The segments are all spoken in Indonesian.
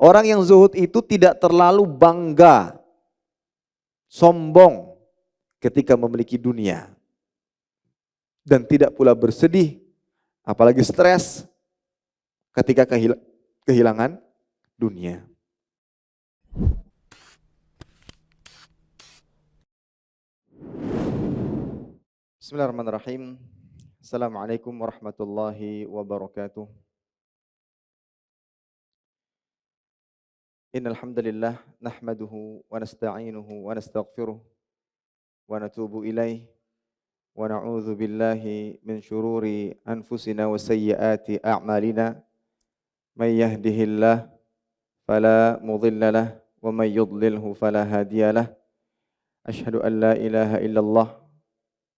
Orang yang zuhud itu tidak terlalu bangga, sombong ketika memiliki dunia. Dan tidak pula bersedih, apalagi stres ketika kehilangan dunia. Bismillahirrahmanirrahim. Assalamualaikum warahmatullahi wabarakatuh. Innal hamdalillah nahmaduhu wa nasta'inuhu wa nastaghfiruh wa natubu ilaih wa na'udzu billahi min syururi anfusina wa sayyiati a'malina. May yahdihillah fala mudilla lah wa may yudlilhu fala hadiyalah. Asyhadu an la ilaha illallah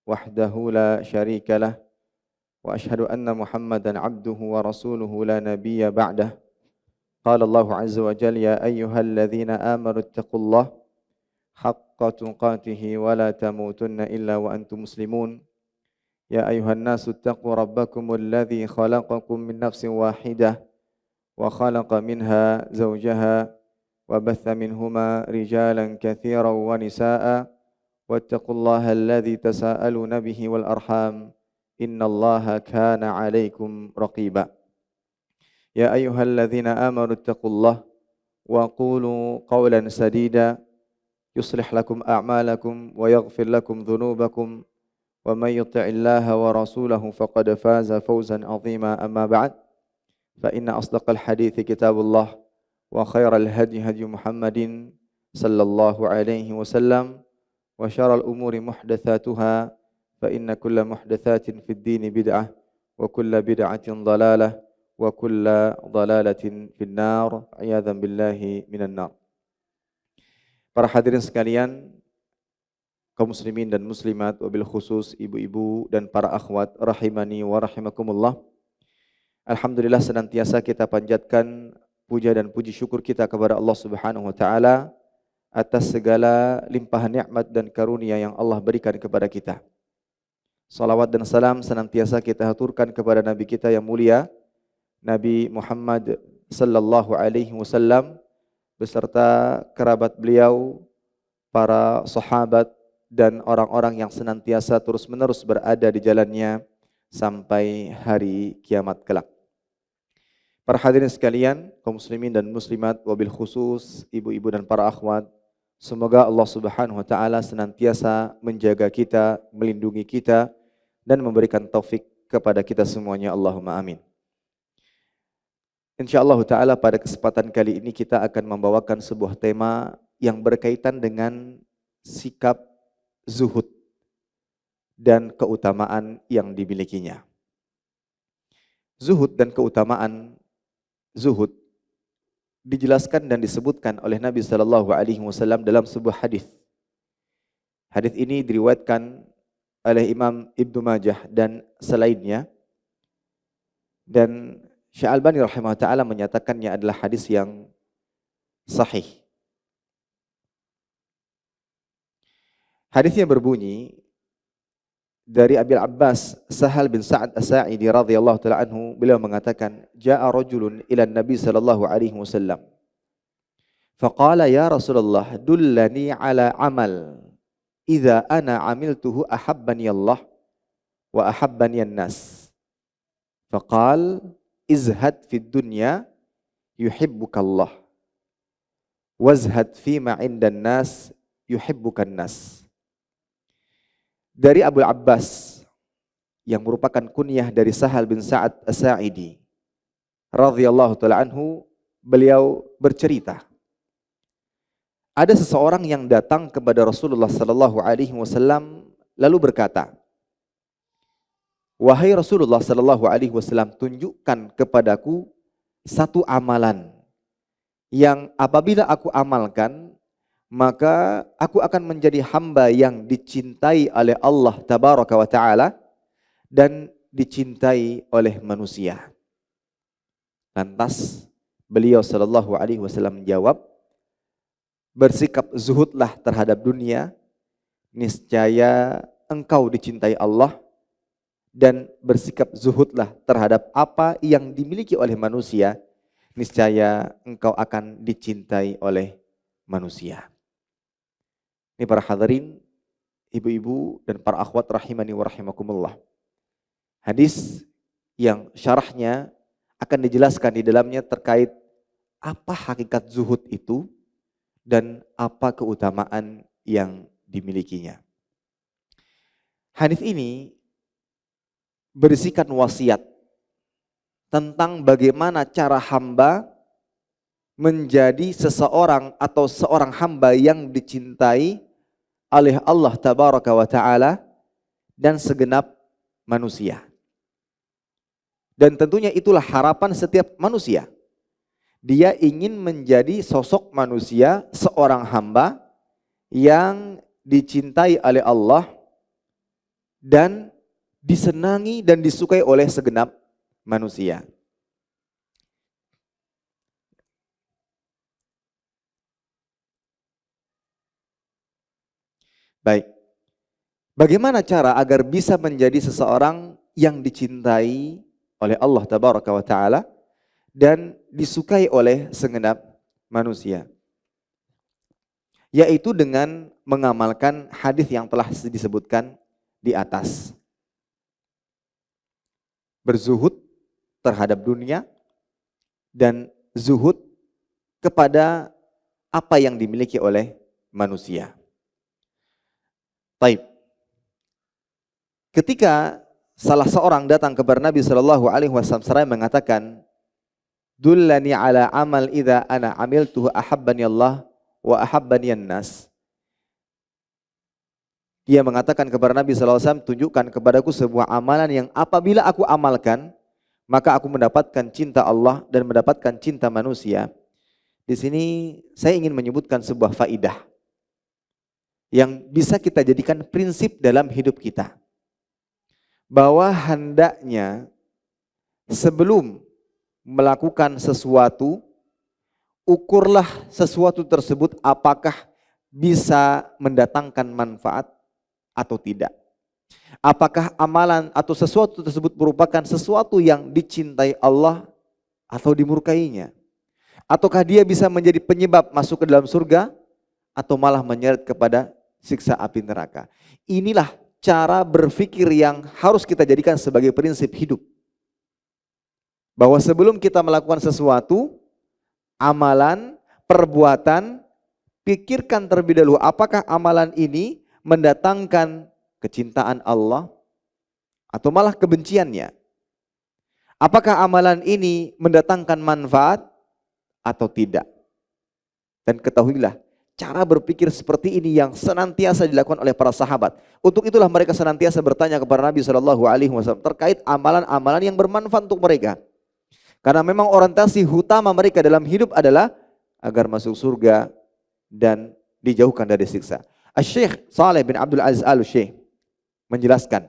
wahdahu la syarika lah wa asyhadu anna Muhammadan abduhu wa rasuluhu la nabiyya ba'dah. Qala Allah azza wa jalla ya ayyuhalladzina amanu ittaqullaha haqqa tuqatih wa la tamutunna illa wa antum muslimun. Ya ayyuhan nasu ittaqu rabbakumul ladzi khalaqakum min nafsin wahidah wa khalaqa minha zawjaha wa batha minhuma rijalan katsiran wa nisaa'a wattaqullaha alladzi tasaaluna bihi wal arham innallaha kana 'alaikum raqiba. Ya ayyuhalladzina amanu ittaqullaha wa qulu qawlan sadida yuslih lakum a'malakum wa yaghfir lakum dhunubakum wa may yuti'illaha wa rasulahu faqad faza fawzan 'azima. Amma ba'd, fa inna asdaqal hadithi kitabullah wa khairal hadi hadi Muhammadin sallallahu alaihi wasallam wa syarral umuri muhdatsatuha fa inna kulla muhdatsatin fid dini bid'ah wa kulla bid'atin dhalalah wa kulla dhalalatin finnar. A'yadzan billahi minan nar. Para hadirin sekalian, kaum muslimin dan muslimat, wabil khusus ibu-ibu dan para akhwat rahimani wa rahimakumullah. Alhamdulillah, senantiasa kita panjatkan puja dan puji syukur kita kepada Allah Subhanahu wa taala atas segala limpahan nikmat dan karunia yang Allah berikan kepada kita. Salawat dan salam senantiasa kita haturkan kepada nabi kita yang mulia, Nabi Muhammad sallallahu alaihi wasallam beserta kerabat beliau, para sahabat dan orang-orang yang senantiasa terus-menerus berada di jalannya sampai hari kiamat kelak. Para hadirin sekalian, kaum muslimin dan muslimat, wabil khusus ibu-ibu dan para akhwat, semoga Allah Subhanahu wa taala senantiasa menjaga kita, melindungi kita dan memberikan taufik kepada kita semuanya. Allahumma amin. InsyaAllah ta'ala pada kesempatan kali ini kita akan membawakan sebuah tema yang berkaitan dengan sikap zuhud dan keutamaan yang dimilikinya. Zuhud dan keutamaan zuhud dijelaskan dan disebutkan oleh Nabi SAW dalam sebuah hadis. Hadis ini diriwayatkan oleh Imam Ibnu Majah dan selainnya, dan Syekh Albani rahimahullah ta'ala menyatakannya adalah hadis yang sahih. Hadisnya berbunyi dari Abil Abbas Sahal bin Sa'ad As-Sa'idi radhiyallahu ta'ala anhu, beliau mengatakan, ja'a rajulun ila Nabi sallallahu alaihi wasallam faqala ya Rasulullah dullani ala amal idza ana amiltuhu ahabbani Allah wa ahabbani an-nas. Faqal izhad fid dunya yuhibbukallah wazhad fima indan nas yuhibbukan nas. Dari Abu Abbas yang merupakan kunyah dari Sahal bin Sa'ad As-Sa'idi radhiyallahu ta'ala anhu, beliau bercerita, ada seseorang yang datang kepada Rasulullah sallallahu alaihi wasallam lalu berkata, wahai Rasulullah sallallahu alaihi wasallam, tunjukkan kepadaku satu amalan yang apabila aku amalkan maka aku akan menjadi hamba yang dicintai oleh Allah tabaraka wa taala dan dicintai oleh manusia. Lantas beliau sallallahu alaihi wasallam menjawab, bersikap zuhudlah terhadap dunia, niscaya engkau dicintai Allah, dan bersikap zuhudlah terhadap apa yang dimiliki oleh manusia, niscaya engkau akan dicintai oleh manusia. Ini para hadirin, ibu-ibu dan para akhwat rahimani wa rahimakumullah. Hadis yang syarahnya akan dijelaskan di dalamnya terkait apa hakikat zuhud itu dan apa keutamaan yang dimilikinya. Hadis ini berisikan wasiat tentang bagaimana cara hamba menjadi seseorang atau seorang hamba yang dicintai oleh Allah Tabaraka wa Ta'ala dan segenap manusia. Dan tentunya itulah harapan setiap manusia. Dia ingin menjadi sosok manusia, seorang hamba yang dicintai oleh Allah dan disenangi dan disukai oleh segenap manusia. Baik. Bagaimana cara agar bisa menjadi seseorang yang dicintai oleh Allah Tabaraka wa Ta'ala dan disukai oleh segenap manusia? Yaitu dengan mengamalkan hadis yang telah disebutkan di atas. Berzuhud terhadap dunia dan zuhud kepada apa yang dimiliki oleh manusia. Taib. Ketika salah seorang datang kepada Nabi sallallahu alaihi wasallam mengatakan, "Dullani ala amal idza ana amiltuhu ahabbani Allah wa ahabbani an-nas." Dia mengatakan kepada Nabi sallallahu alaihi wasallam, "Tunjukkan kepadaku sebuah amalan yang apabila aku amalkan, maka aku mendapatkan cinta Allah dan mendapatkan cinta manusia." Di sini saya ingin menyebutkan sebuah faidah yang bisa kita jadikan prinsip dalam hidup kita. Bahwa hendaknya sebelum melakukan sesuatu, ukurlah sesuatu tersebut apakah bisa mendatangkan manfaat atau tidak. Apakah amalan atau sesuatu tersebut merupakan sesuatu yang dicintai Allah atau dimurkainya. Ataukah dia bisa menjadi penyebab masuk ke dalam surga atau malah menyeret kepada siksa api neraka. Inilah cara berpikir yang harus kita jadikan sebagai prinsip hidup. Bahwa sebelum kita melakukan sesuatu, amalan, perbuatan, pikirkan terlebih dahulu apakah amalan ini mendatangkan kecintaan Allah atau malah kebenciannya. Apakah amalan ini mendatangkan manfaat atau tidak. Dan ketahuilah, cara berpikir seperti ini yang senantiasa dilakukan oleh para sahabat. Untuk itulah mereka senantiasa bertanya kepada Nabi SAW terkait amalan-amalan yang bermanfaat untuk mereka. Karena memang orientasi utama mereka dalam hidup adalah agar masuk surga dan dijauhkan dari siksa. Asy-Syaikh Shalih bin Abdul Aziz Al-Syekh menjelaskan,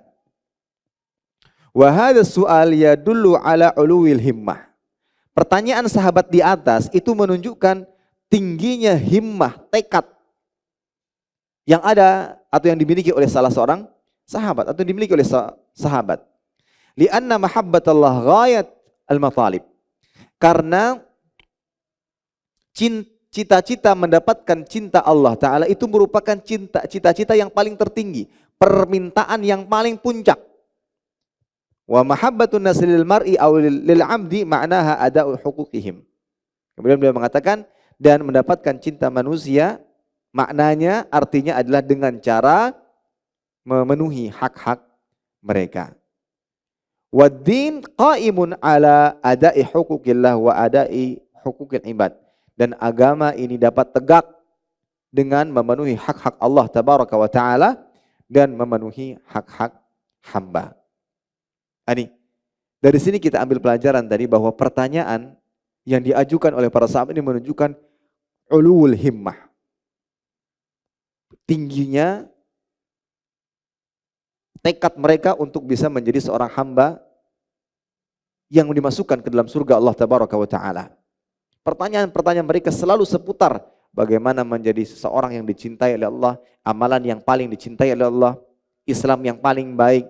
wa hadha su'al yadullu ala uluwil himmah. Pertanyaan sahabat di atas itu menunjukkan tingginya himmah, tekad yang ada atau yang dimiliki oleh salah seorang sahabat atau dimiliki oleh sahabat. Lianna mahabbatallah ghayat al-matalib. Karena cita-cita mendapatkan cinta Allah Ta'ala itu merupakan cita-cita yang paling tertinggi, permintaan yang paling puncak. Wa mahabbatun nas lil mar'i aw lil 'abdi ma'naha ada'u huquqihim. Kemudian beliau mengatakan dan mendapatkan cinta manusia maknanya artinya adalah dengan cara memenuhi hak-hak mereka. Wad-din qa'imun ala ada'i huquqillah wa ada'i huquqil ibad. Dan agama ini dapat tegak dengan memenuhi hak-hak Allah Tabaraka wa Ta'ala dan memenuhi hak-hak hamba. Ini dari sini kita ambil pelajaran tadi bahwa pertanyaan yang diajukan oleh para sahabat ini menunjukkan ulul himmah, tingginya tekad mereka untuk bisa menjadi seorang hamba yang dimasukkan ke dalam surga Allah Tabaraka wa Ta'ala. Pertanyaan-pertanyaan mereka selalu seputar bagaimana menjadi seseorang yang dicintai oleh Allah, amalan yang paling dicintai oleh Allah, Islam yang paling baik,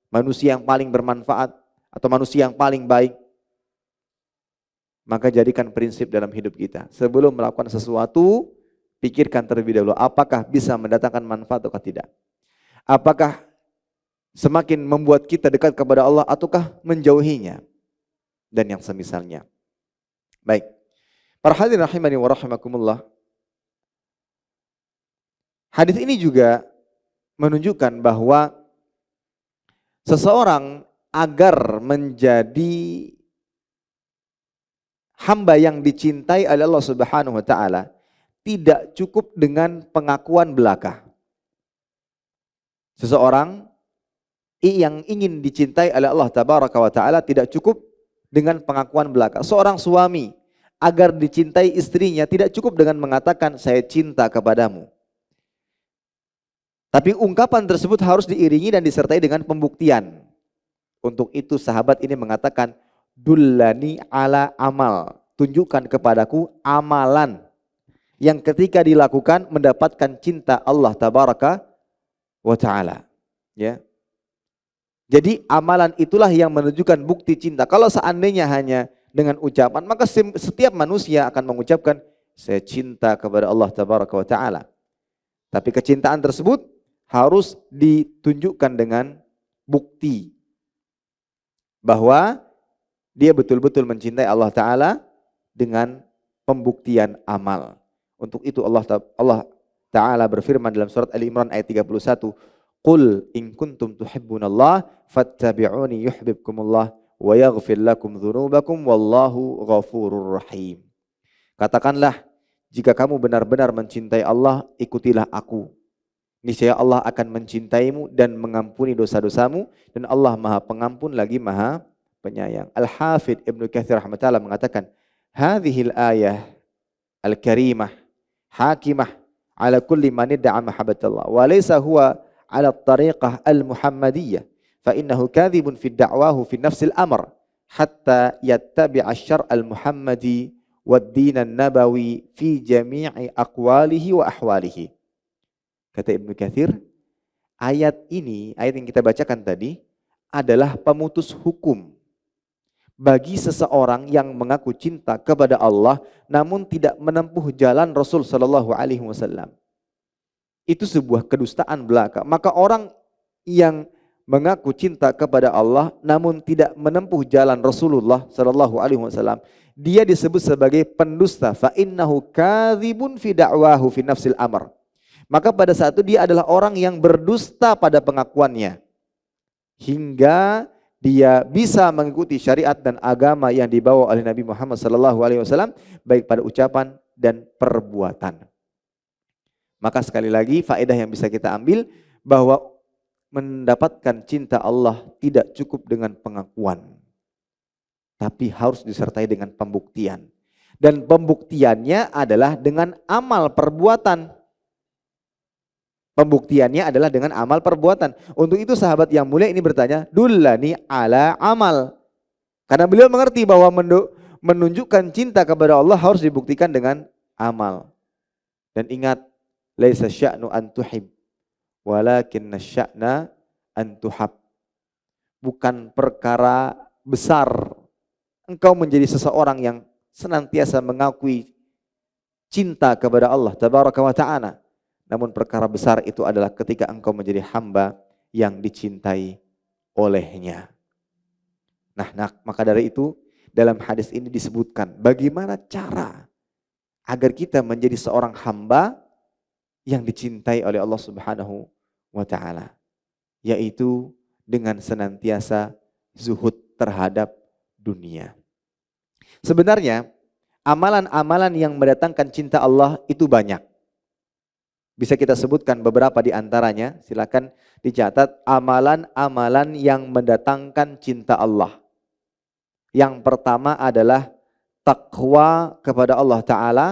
manusia yang paling bermanfaat atau manusia yang paling baik. Maka jadikan prinsip dalam hidup kita. Sebelum melakukan sesuatu, pikirkan terlebih dahulu apakah bisa mendatangkan manfaat atau tidak. Apakah semakin membuat kita dekat kepada Allah ataukah menjauhinya. Dan yang semisalnya. Baik. Para hadirin rahimani wa rahimakumullah. Hadis ini juga menunjukkan bahwa seseorang agar menjadi hamba yang dicintai oleh Allah Subhanahu wa taala tidak cukup dengan pengakuan belaka. Seseorang yang ingin dicintai oleh Allah Tabaraka wa taala tidak cukup dengan pengakuan belaka. Seorang suami agar dicintai istrinya tidak cukup dengan mengatakan saya cinta kepadamu. Tapi ungkapan tersebut harus diiringi dan disertai dengan pembuktian. Untuk itu sahabat ini mengatakan dullani ala amal, tunjukkan kepadaku amalan yang ketika dilakukan mendapatkan cinta Allah Tabaraka wa taala. Ya. Jadi amalan itulah yang menunjukkan bukti cinta. Kalau seandainya hanya dengan ucapan, maka setiap manusia akan mengucapkan saya cinta kepada Allah Tabaraka wa taala. Tapi kecintaan tersebut harus ditunjukkan dengan bukti bahwa dia betul-betul mencintai Allah Ta'ala dengan pembuktian amal. Untuk itu Allah Ta'ala berfirman dalam surat Ali Imran ayat 31. Qul in kuntum tuhibbunallah fattabi'uni yuhibbukumullah wa yaghfir lakum dhunubakum wallahu ghafurur rahim. Katakanlah, jika kamu benar-benar mencintai Allah, ikutilah aku. Niscaya Allah akan mencintaimu dan mengampuni dosa-dosamu, dan Allah Maha Pengampun lagi Maha Penyayang. Al-Hafidh Ibnu Katsir rahimahullah mengatakan, hadhil ayah al-karimah hakimah ala kulli man idda'a mahabbatallah wa laysa huwa ala at-tariqah al-muhammadiyah fa innahu kadhibun fi da'wahu fi nafsil amr hatta yattabi'a asy-syar' al-muhammadi wad-din an-nabawi fi jami'i aqwalihi wa ahwalihi. Kata Ibnu Katsir, ayat ini, ayat yang kita bacakan tadi adalah pemutus hukum bagi seseorang yang mengaku cinta kepada Allah namun tidak menempuh jalan Rasul sallallahu alaihi wasallam. Itu sebuah kedustaan belaka. Maka orang yang mengaku cinta kepada Allah namun tidak menempuh jalan Rasulullah sallallahu alaihi wasallam, dia disebut sebagai pendusta. Fa innahu kadzibun fi da'wahu fi nafsil amr. Maka pada saat itu dia adalah orang yang berdusta pada pengakuannya. Hingga dia bisa mengikuti syariat dan agama yang dibawa oleh Nabi Muhammad SAW baik pada ucapan dan perbuatan. Maka sekali lagi faedah yang bisa kita ambil bahwa mendapatkan cinta Allah tidak cukup dengan pengakuan, tapi harus disertai dengan pembuktian. Dan pembuktiannya adalah dengan amal perbuatan. Pembuktiannya adalah dengan amal perbuatan. Untuk itu sahabat yang mulia ini bertanya, dullani ala amal. Karena beliau mengerti bahwa menunjukkan cinta kepada Allah harus dibuktikan dengan amal. Dan ingat, laisa sya'nu an tuhib, walakinna sya'na an tuhab. Bukan perkara besar engkau menjadi seseorang yang senantiasa mengakui cinta kepada Allah Tabaraka wa ta'ala. Namun perkara besar itu adalah ketika engkau menjadi hamba yang dicintai olehnya. Nah, maka dari itu dalam hadis ini disebutkan bagaimana cara agar kita menjadi seorang hamba yang dicintai oleh Allah Subhanahu wa taala, yaitu dengan senantiasa zuhud terhadap dunia. Sebenarnya amalan-amalan yang mendatangkan cinta Allah itu banyak. Bisa kita sebutkan beberapa di antaranya, silakan dicatat amalan-amalan yang mendatangkan cinta Allah. Yang pertama adalah takwa kepada Allah Ta'ala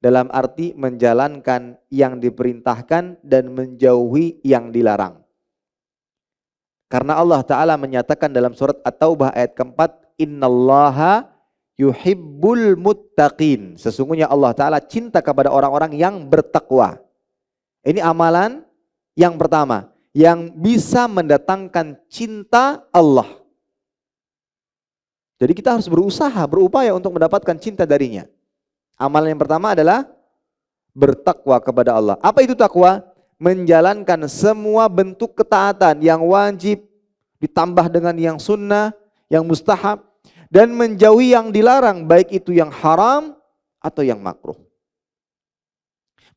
dalam arti menjalankan yang diperintahkan dan menjauhi yang dilarang. Karena Allah Ta'ala menyatakan dalam surat At-Taubah ayat keempat, innallaha yuhibbul muttaqin. Sesungguhnya Allah Ta'ala cinta kepada orang-orang yang bertakwa. Ini amalan yang pertama, yang bisa mendatangkan cinta Allah. Jadi kita harus berusaha, berupaya untuk mendapatkan cinta darinya. Amalan yang pertama adalah bertakwa kepada Allah. Apa itu takwa? Menjalankan semua bentuk ketaatan yang wajib ditambah dengan yang sunnah, yang mustahab, dan menjauhi yang dilarang, baik itu yang haram atau yang makruh.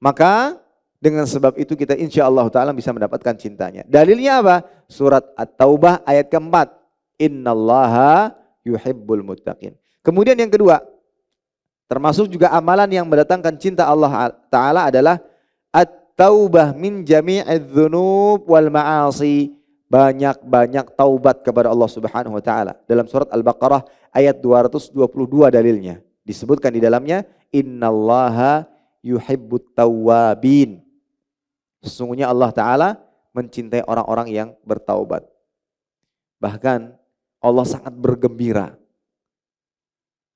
Maka dengan sebab itu kita insya Allah Ta'ala bisa mendapatkan cintanya. Dalilnya apa? Surat At-Taubah ayat keempat. Innallaha yuhibbul muttaqin. Kemudian yang kedua, termasuk juga amalan yang mendatangkan cinta Allah Ta'ala adalah at-taubah min jami'idz dzunub wal ma'asi. Banyak-banyak taubat kepada Allah Subhanahu wa taala. Dalam surat Al-Baqarah ayat 222 dalilnya. Disebutkan di dalamnya innallaha yuhibbut tawwabin. Sesungguhnya Allah Ta'ala mencintai orang-orang yang bertaubat. Bahkan Allah sangat bergembira.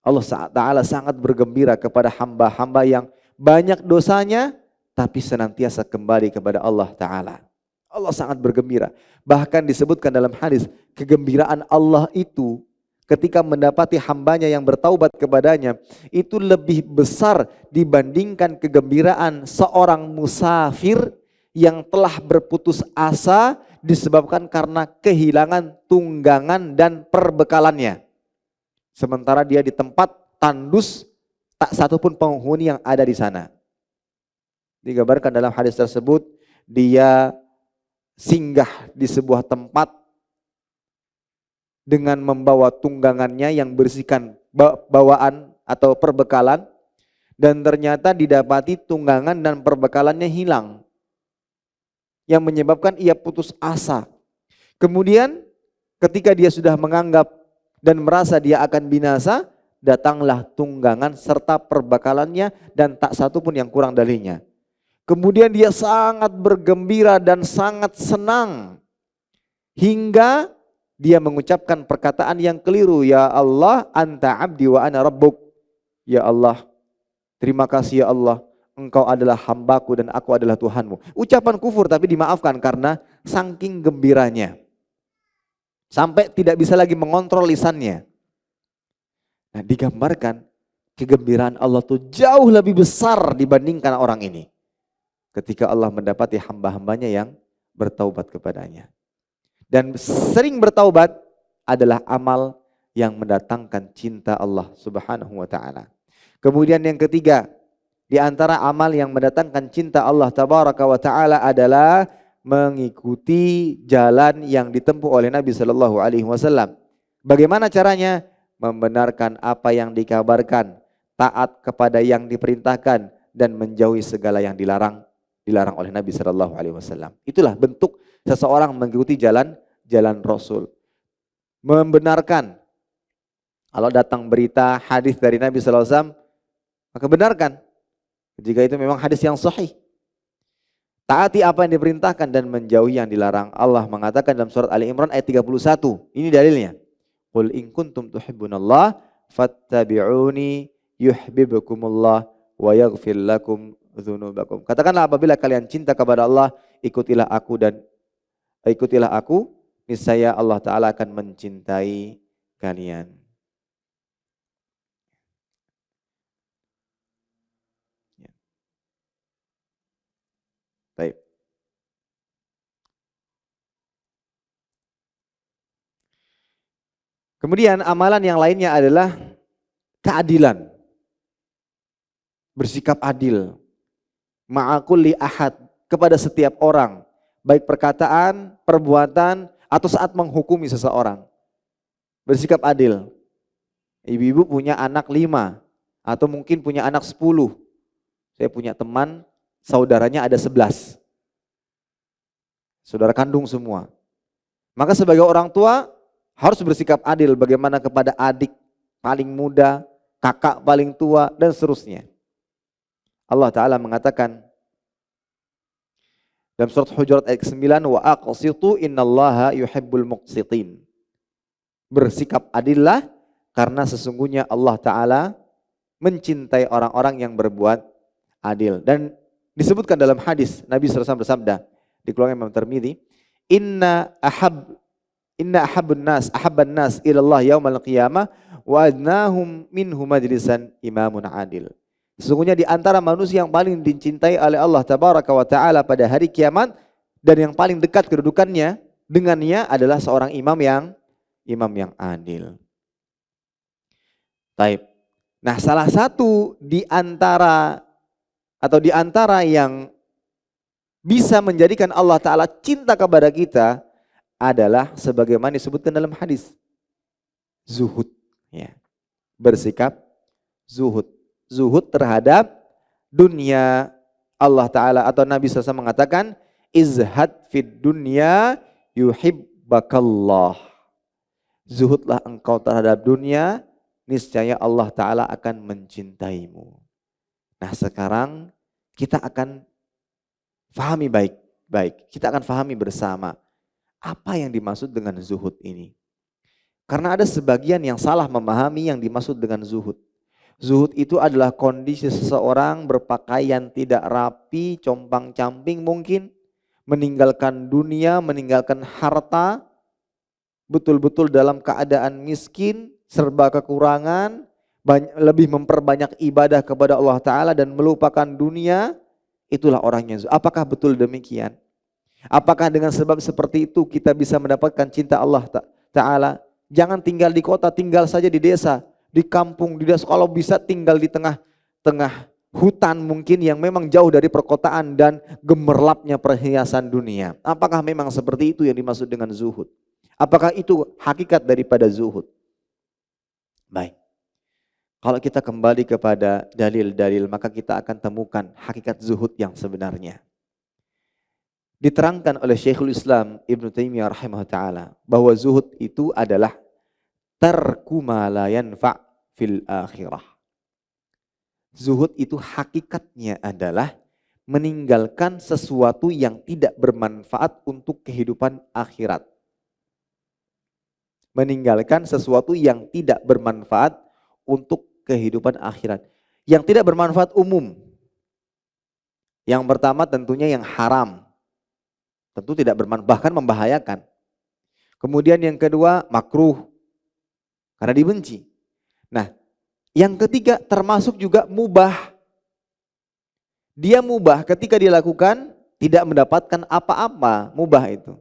Allah Ta'ala sangat bergembira kepada hamba-hamba yang banyak dosanya tapi senantiasa kembali kepada Allah Ta'ala. Allah sangat bergembira. Bahkan disebutkan dalam hadis, kegembiraan Allah itu ketika mendapati hambanya yang bertaubat kepadanya itu lebih besar dibandingkan kegembiraan seorang musafir yang telah berputus asa disebabkan karena kehilangan tunggangan dan perbekalannya. Sementara dia di tempat tandus, tak satupun penghuni yang ada di sana. Digambarkan dalam hadis tersebut, dia singgah di sebuah tempat dengan membawa tunggangannya yang berisikan bawaan atau perbekalan, dan ternyata didapati tunggangan dan perbekalannya hilang, yang menyebabkan ia putus asa. Kemudian ketika dia sudah menganggap dan merasa dia akan binasa, datanglah tunggangan serta perbekalannya dan tak satu pun yang kurang darinya. Kemudian dia sangat bergembira dan sangat senang hingga dia mengucapkan perkataan yang keliru, ya Allah, anta abdi wa ana rabbuk. Ya Allah, terima kasih ya Allah, engkau adalah hambaku dan aku adalah Tuhanmu. Ucapan kufur tapi dimaafkan karena saking gembiranya. Sampai tidak bisa lagi mengontrol lisannya. Nah, digambarkan kegembiraan Allah itu jauh lebih besar dibandingkan orang ini. Ketika Allah mendapati hamba-hambanya yang bertaubat kepadanya. Dan sering bertaubat adalah amal yang mendatangkan cinta Allah Subhanahu wa taala. Kemudian yang ketiga, di antara amal yang mendatangkan cinta Allah Tabaraka wa taala adalah mengikuti jalan yang ditempuh oleh Nabi sallallahu alaihi wasallam. Bagaimana caranya? Membenarkan apa yang dikabarkan, taat kepada yang diperintahkan, dan menjauhi segala yang dilarang oleh Nabi sallallahu alaihi wasallam. Itulah bentuk seseorang mengikuti jalan Rasul. Membenarkan. Kalau datang berita hadis dari Nabi sallallahu alaihi wasallam, maka benarkan. Jika itu memang hadis yang sahih. Taati apa yang diperintahkan dan menjauhi yang dilarang. Allah mengatakan dalam surat Ali Imran ayat 31. Ini dalilnya. Qul in kuntum tuhibbunallah fattabi'uni yuhibbukumullah wa yaghfir lakum dzunubakum. Katakanlah apabila kalian cinta kepada Allah, ikutilah aku, niscaya Allah Ta'ala akan mencintai kalian. Baik. Kemudian amalan yang lainnya adalah keadilan. Bersikap adil. Ma'akulli ahad, kepada setiap orang. Baik perkataan, perbuatan, atau saat menghukumi seseorang. Bersikap adil. Ibu-ibu punya anak 5, atau mungkin punya anak 10. Saya punya teman, saudaranya ada 11. Saudara kandung semua. Maka sebagai orang tua harus bersikap adil bagaimana kepada adik paling muda, kakak paling tua, dan seterusnya. Allah Ta'ala mengatakan dalam surat Hujurat ayat 9, wa aqsitu innallaha yuhibbul muqsitin. Bersikap adillah karena sesungguhnya Allah Ta'ala mencintai orang-orang yang berbuat adil. Dan disebutkan dalam hadis Nabi SAW bersabda, dikeluarkan Imam Tirmidzi, Inna ahabban nas ilallah yaumal qiyamah wa adnahum minhu majlisan imamun adil. Sesungguhnya di antara manusia yang paling dicintai oleh Allah tabaraka wa taala pada hari kiamat dan yang paling dekat kedudukannya dengannya adalah seorang imam yang adil. Taib. Nah, salah satu di antara yang bisa menjadikan Allah taala cinta kepada kita adalah sebagaimana disebutkan dalam hadis, zuhud, ya. Bersikap zuhud. Zuhud terhadap dunia. Allah taala atau Nabi SAW mengatakan, izhad fid dunya yuhibbakallah. Zuhudlah engkau terhadap dunia, niscaya Allah taala akan mencintaimu. Nah, sekarang kita akan fahami baik-baik. Kita akan fahami bersama apa yang dimaksud dengan zuhud ini. Karena ada sebagian yang salah memahami yang dimaksud dengan zuhud. Zuhud itu adalah kondisi seseorang berpakaian tidak rapi, compang-camping mungkin, meninggalkan dunia, meninggalkan harta, betul-betul dalam keadaan miskin, serba kekurangan, lebih memperbanyak ibadah kepada Allah Ta'ala dan melupakan dunia, itulah orang yang zuhud. Apakah betul demikian? Apakah dengan sebab seperti itu kita bisa mendapatkan cinta Allah Ta'ala? Jangan tinggal di kota, tinggal saja di desa, di kampung, di desa. Kalau bisa tinggal di tengah hutan mungkin yang memang jauh dari perkotaan dan gemerlapnya perhiasan dunia. Apakah memang seperti itu yang dimaksud dengan zuhud? Apakah itu hakikat daripada zuhud? Baik. Kalau kita kembali kepada dalil-dalil, maka kita akan temukan hakikat zuhud yang sebenarnya. Diterangkan oleh Syekhul Islam Ibn Taimiyah rahimahullah ta'ala bahwa zuhud itu adalah tarku ma la yanfa' fil akhirah. Zuhud itu hakikatnya adalah meninggalkan sesuatu yang tidak bermanfaat untuk kehidupan akhirat. Meninggalkan sesuatu yang tidak bermanfaat untuk kehidupan akhirat. Yang tidak bermanfaat umum. Yang pertama tentunya yang haram. Tentu tidak bermanfaat, bahkan membahayakan. Kemudian yang kedua makruh, karena dibenci. Nah, yang ketiga termasuk juga mubah. Dia mubah ketika dilakukan tidak mendapatkan apa-apa, mubah itu.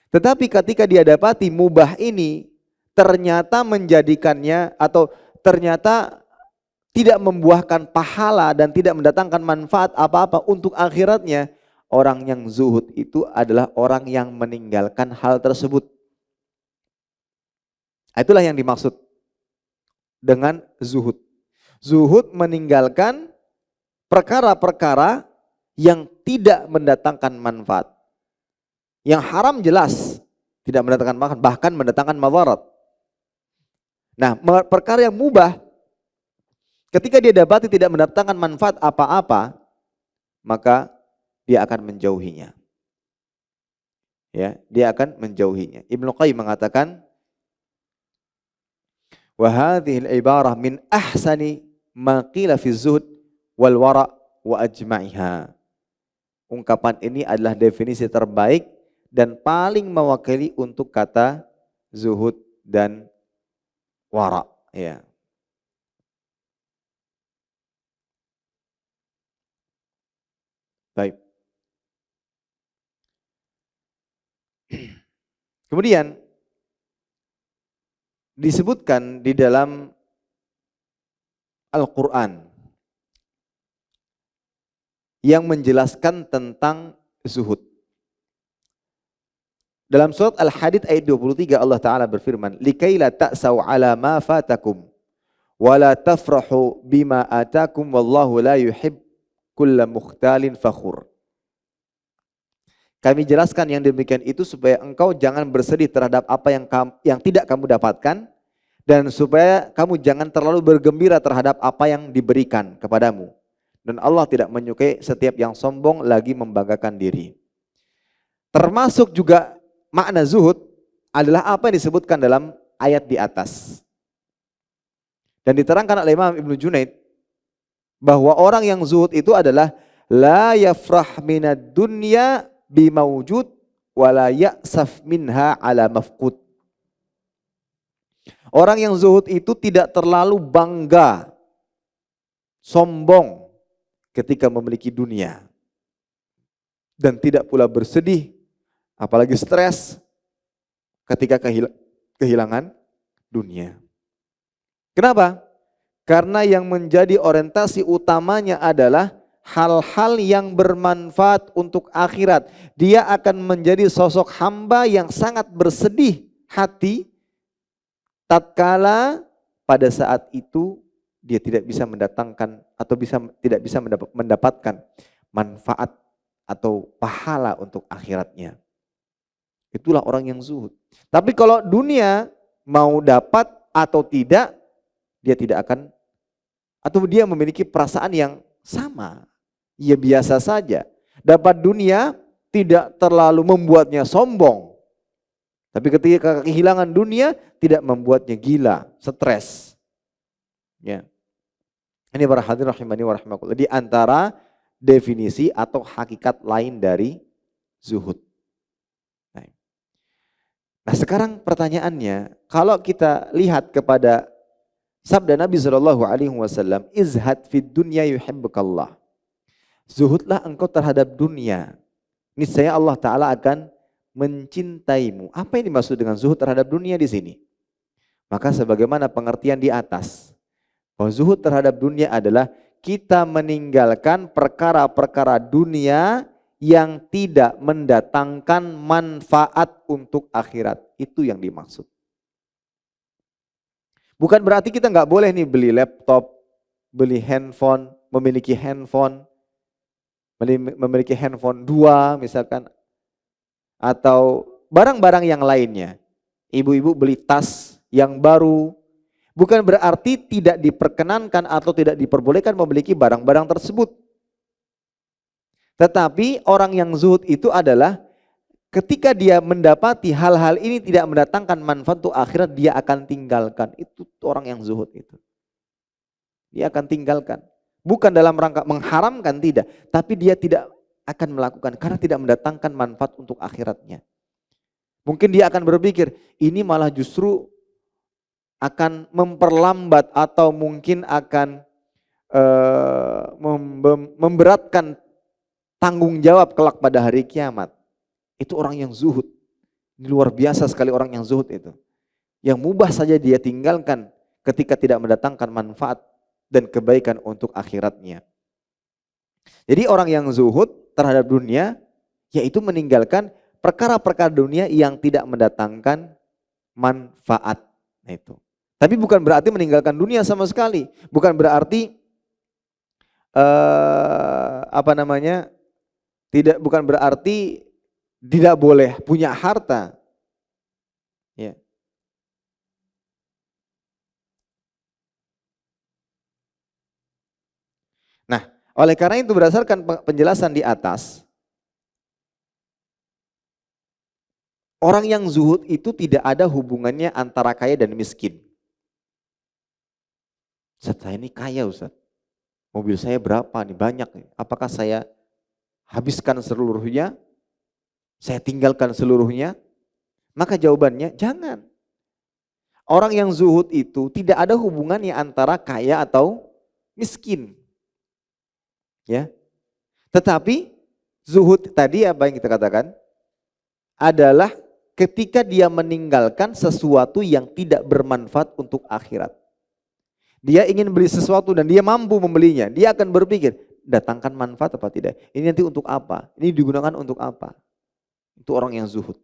Tetapi ketika dia dapati mubah ini ternyata menjadikannya atau ternyata tidak membuahkan pahala dan tidak mendatangkan manfaat apa-apa untuk akhiratnya, orang yang zuhud itu adalah orang yang meninggalkan hal tersebut. Itulah yang dimaksud dengan zuhud. Zuhud meninggalkan perkara-perkara yang tidak mendatangkan manfaat. Yang haram jelas tidak mendatangkan manfaat, bahkan mendatangkan madarat. Nah, perkara yang mubah ketika dia dapati tidak mendatangkan manfaat apa-apa, maka dia akan menjauhinya. Ya, dia akan menjauhinya. Ibnu Qayyim mengatakan, wa hadhil ibarah min ahsani ma qila fi zuhd wal wara wa ajma'iha. Ungkapan ini adalah definisi terbaik dan paling mewakili untuk kata zuhud dan wara, ya. Baik. Kemudian disebutkan di dalam Al-Quran yang menjelaskan tentang zuhud. Dalam surat Al-Hadid ayat 23 Allah Ta'ala berfirman, likaila ta'saw ala ma fatakum wa la tafrahu bima atakum wallahu la yuhib kulla mukhtalin fakhur. Kami jelaskan yang demikian itu supaya engkau jangan bersedih terhadap apa yang tidak kamu dapatkan dan supaya kamu jangan terlalu bergembira terhadap apa yang diberikan kepadamu. Dan Allah tidak menyukai setiap yang sombong lagi membanggakan diri. Termasuk juga makna zuhud adalah apa yang disebutkan dalam ayat di atas. Dan diterangkan oleh Imam Ibnu Junaid bahwa orang yang zuhud itu adalah la yafrah minad dunya bimawjud wa la ya'saf minha ala mafqud. Orang yang zuhud itu tidak terlalu bangga, sombong ketika memiliki dunia. Dan tidak pula bersedih, apalagi stres ketika kehilangan dunia. Kenapa? Karena yang menjadi orientasi utamanya adalah hal-hal yang bermanfaat untuk akhirat. Dia akan menjadi sosok hamba yang sangat bersedih hati tatkala pada saat itu dia tidak bisa mendatangkan atau tidak bisa mendapatkan manfaat atau pahala untuk akhiratnya. Itulah orang yang zuhud. Tapi kalau dunia mau dapat atau tidak, dia tidak akan, atau dia memiliki perasaan yang sama. Ya biasa saja. Dapat dunia tidak terlalu membuatnya sombong. Tapi ketika kehilangan dunia tidak membuatnya gila, stres. Ya. Ini para hadirin rahimani wa rahimakumullah, di antara definisi atau hakikat lain dari zuhud. Nah, sekarang pertanyaannya, kalau kita lihat kepada sabda Nabi SAW, izhad fid dunya yuhibbukallah. Zuhudlah engkau terhadap dunia, niscaya Allah Ta'ala akan mencintaimu. Apa yang dimaksud dengan zuhud terhadap dunia di sini? Maka sebagaimana pengertian di atas, bahwa zuhud terhadap dunia adalah kita meninggalkan perkara-perkara dunia yang tidak mendatangkan manfaat untuk akhirat. Itu yang dimaksud. Bukan berarti kita nggak boleh nih beli laptop, beli handphone, memiliki handphone 2 misalkan, atau barang-barang yang lainnya. Ibu-ibu beli tas yang baru, bukan berarti tidak diperkenankan atau tidak diperbolehkan memiliki barang-barang tersebut. Tetapi orang yang zuhud itu adalah ketika dia mendapati hal-hal ini tidak mendatangkan manfaat untuk akhirat, dia akan tinggalkan. Itu orang yang zuhud itu. Dia akan tinggalkan. Bukan dalam rangka mengharamkan, tidak. Tapi dia tidak akan melakukan karena tidak mendatangkan manfaat untuk akhiratnya. Mungkin dia akan berpikir, ini malah justru akan memperlambat atau mungkin akan memberatkan tanggung jawab kelak pada hari kiamat. Itu orang yang zuhud. Luar biasa sekali orang yang zuhud itu. Yang mubah saja dia tinggalkan ketika tidak mendatangkan manfaat dan kebaikan untuk akhiratnya. Jadi orang yang zuhud terhadap dunia, yaitu meninggalkan perkara-perkara dunia yang tidak mendatangkan manfaat. Nah itu. Tapi bukan berarti meninggalkan dunia sama sekali. Bukan berarti bukan berarti tidak boleh punya harta. Ya. Nah, oleh karena itu berdasarkan penjelasan di atas, orang yang zuhud itu tidak ada hubungannya antara kaya dan miskin. Ustaz, saya ini kaya Ustaz. Mobil saya berapa nih? Banyak nih. Apakah saya habiskan seluruhnya? Saya tinggalkan seluruhnya? Maka jawabannya jangan. Orang yang zuhud itu tidak ada hubungannya antara kaya atau miskin. Ya. Tetapi zuhud tadi apa yang kita katakan adalah ketika dia meninggalkan sesuatu yang tidak bermanfaat untuk akhirat. Dia ingin beli sesuatu dan dia mampu membelinya. Dia akan berpikir, datangkan manfaat apa tidak? Ini nanti untuk apa? Ini digunakan untuk apa? Itu orang yang zuhud.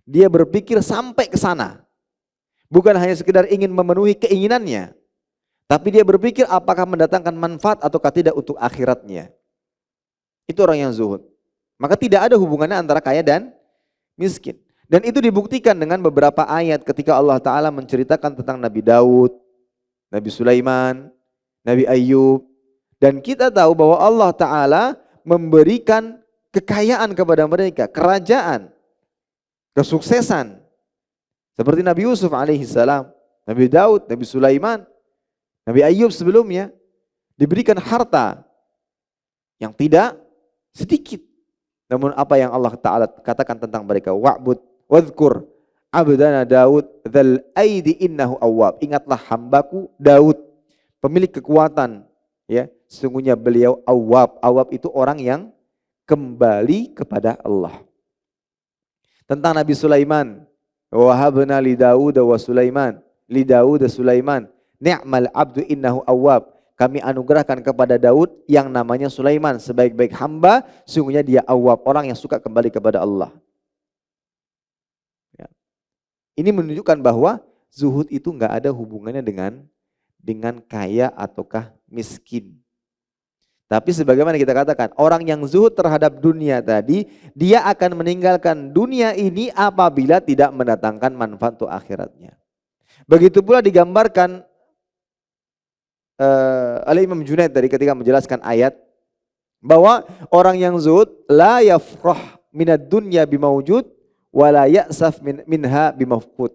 Dia berpikir sampai ke sana. Bukan hanya sekedar ingin memenuhi keinginannya. Tapi dia berpikir apakah mendatangkan manfaat ataukah tidak untuk akhiratnya. Itu orang yang zuhud. Maka tidak ada hubungannya antara kaya dan miskin. Dan itu dibuktikan dengan beberapa ayat ketika Allah Ta'ala menceritakan tentang Nabi Daud, Nabi Sulaiman, Nabi Ayub. Dan kita tahu bahwa Allah Ta'ala memberikan kekayaan kepada mereka, kerajaan, kesuksesan. Seperti Nabi Yusuf alaihissalam, Nabi Daud, Nabi Sulaiman, Nabi Ayub sebelumnya diberikan harta yang tidak sedikit. Namun apa yang Allah Ta'ala katakan tentang mereka, wa'bud wadhkur abdana Daud dzal aidi innahu awwab. Ingatlah hambaku Daud, pemilik kekuatan, ya. Sesungguhnya beliau awwab. Awwab itu orang yang kembali kepada Allah. Tentang Nabi Sulaiman, wa habna li Daud wa Sulaiman, li Daud Sulaiman, ni'mal abdu innahu awwab. Kami anugerahkan kepada Daud yang namanya Sulaiman, sebaik-baik hamba, sungguhnya dia awwab, orang yang suka kembali kepada Allah. Ya. Ini menunjukkan bahwa zuhud itu enggak ada hubungannya dengan kaya ataukah miskin. Tapi sebagaimana kita katakan, orang yang zuhud terhadap dunia tadi, dia akan meninggalkan dunia ini apabila tidak mendatangkan manfaat untuk akhiratnya. Begitu pula digambarkan oleh Imam Junaid tadi ketika menjelaskan ayat, bahwa orang yang zuhud la yafrah minad dunya bimawjud wa la ya'saf minha bimafqud.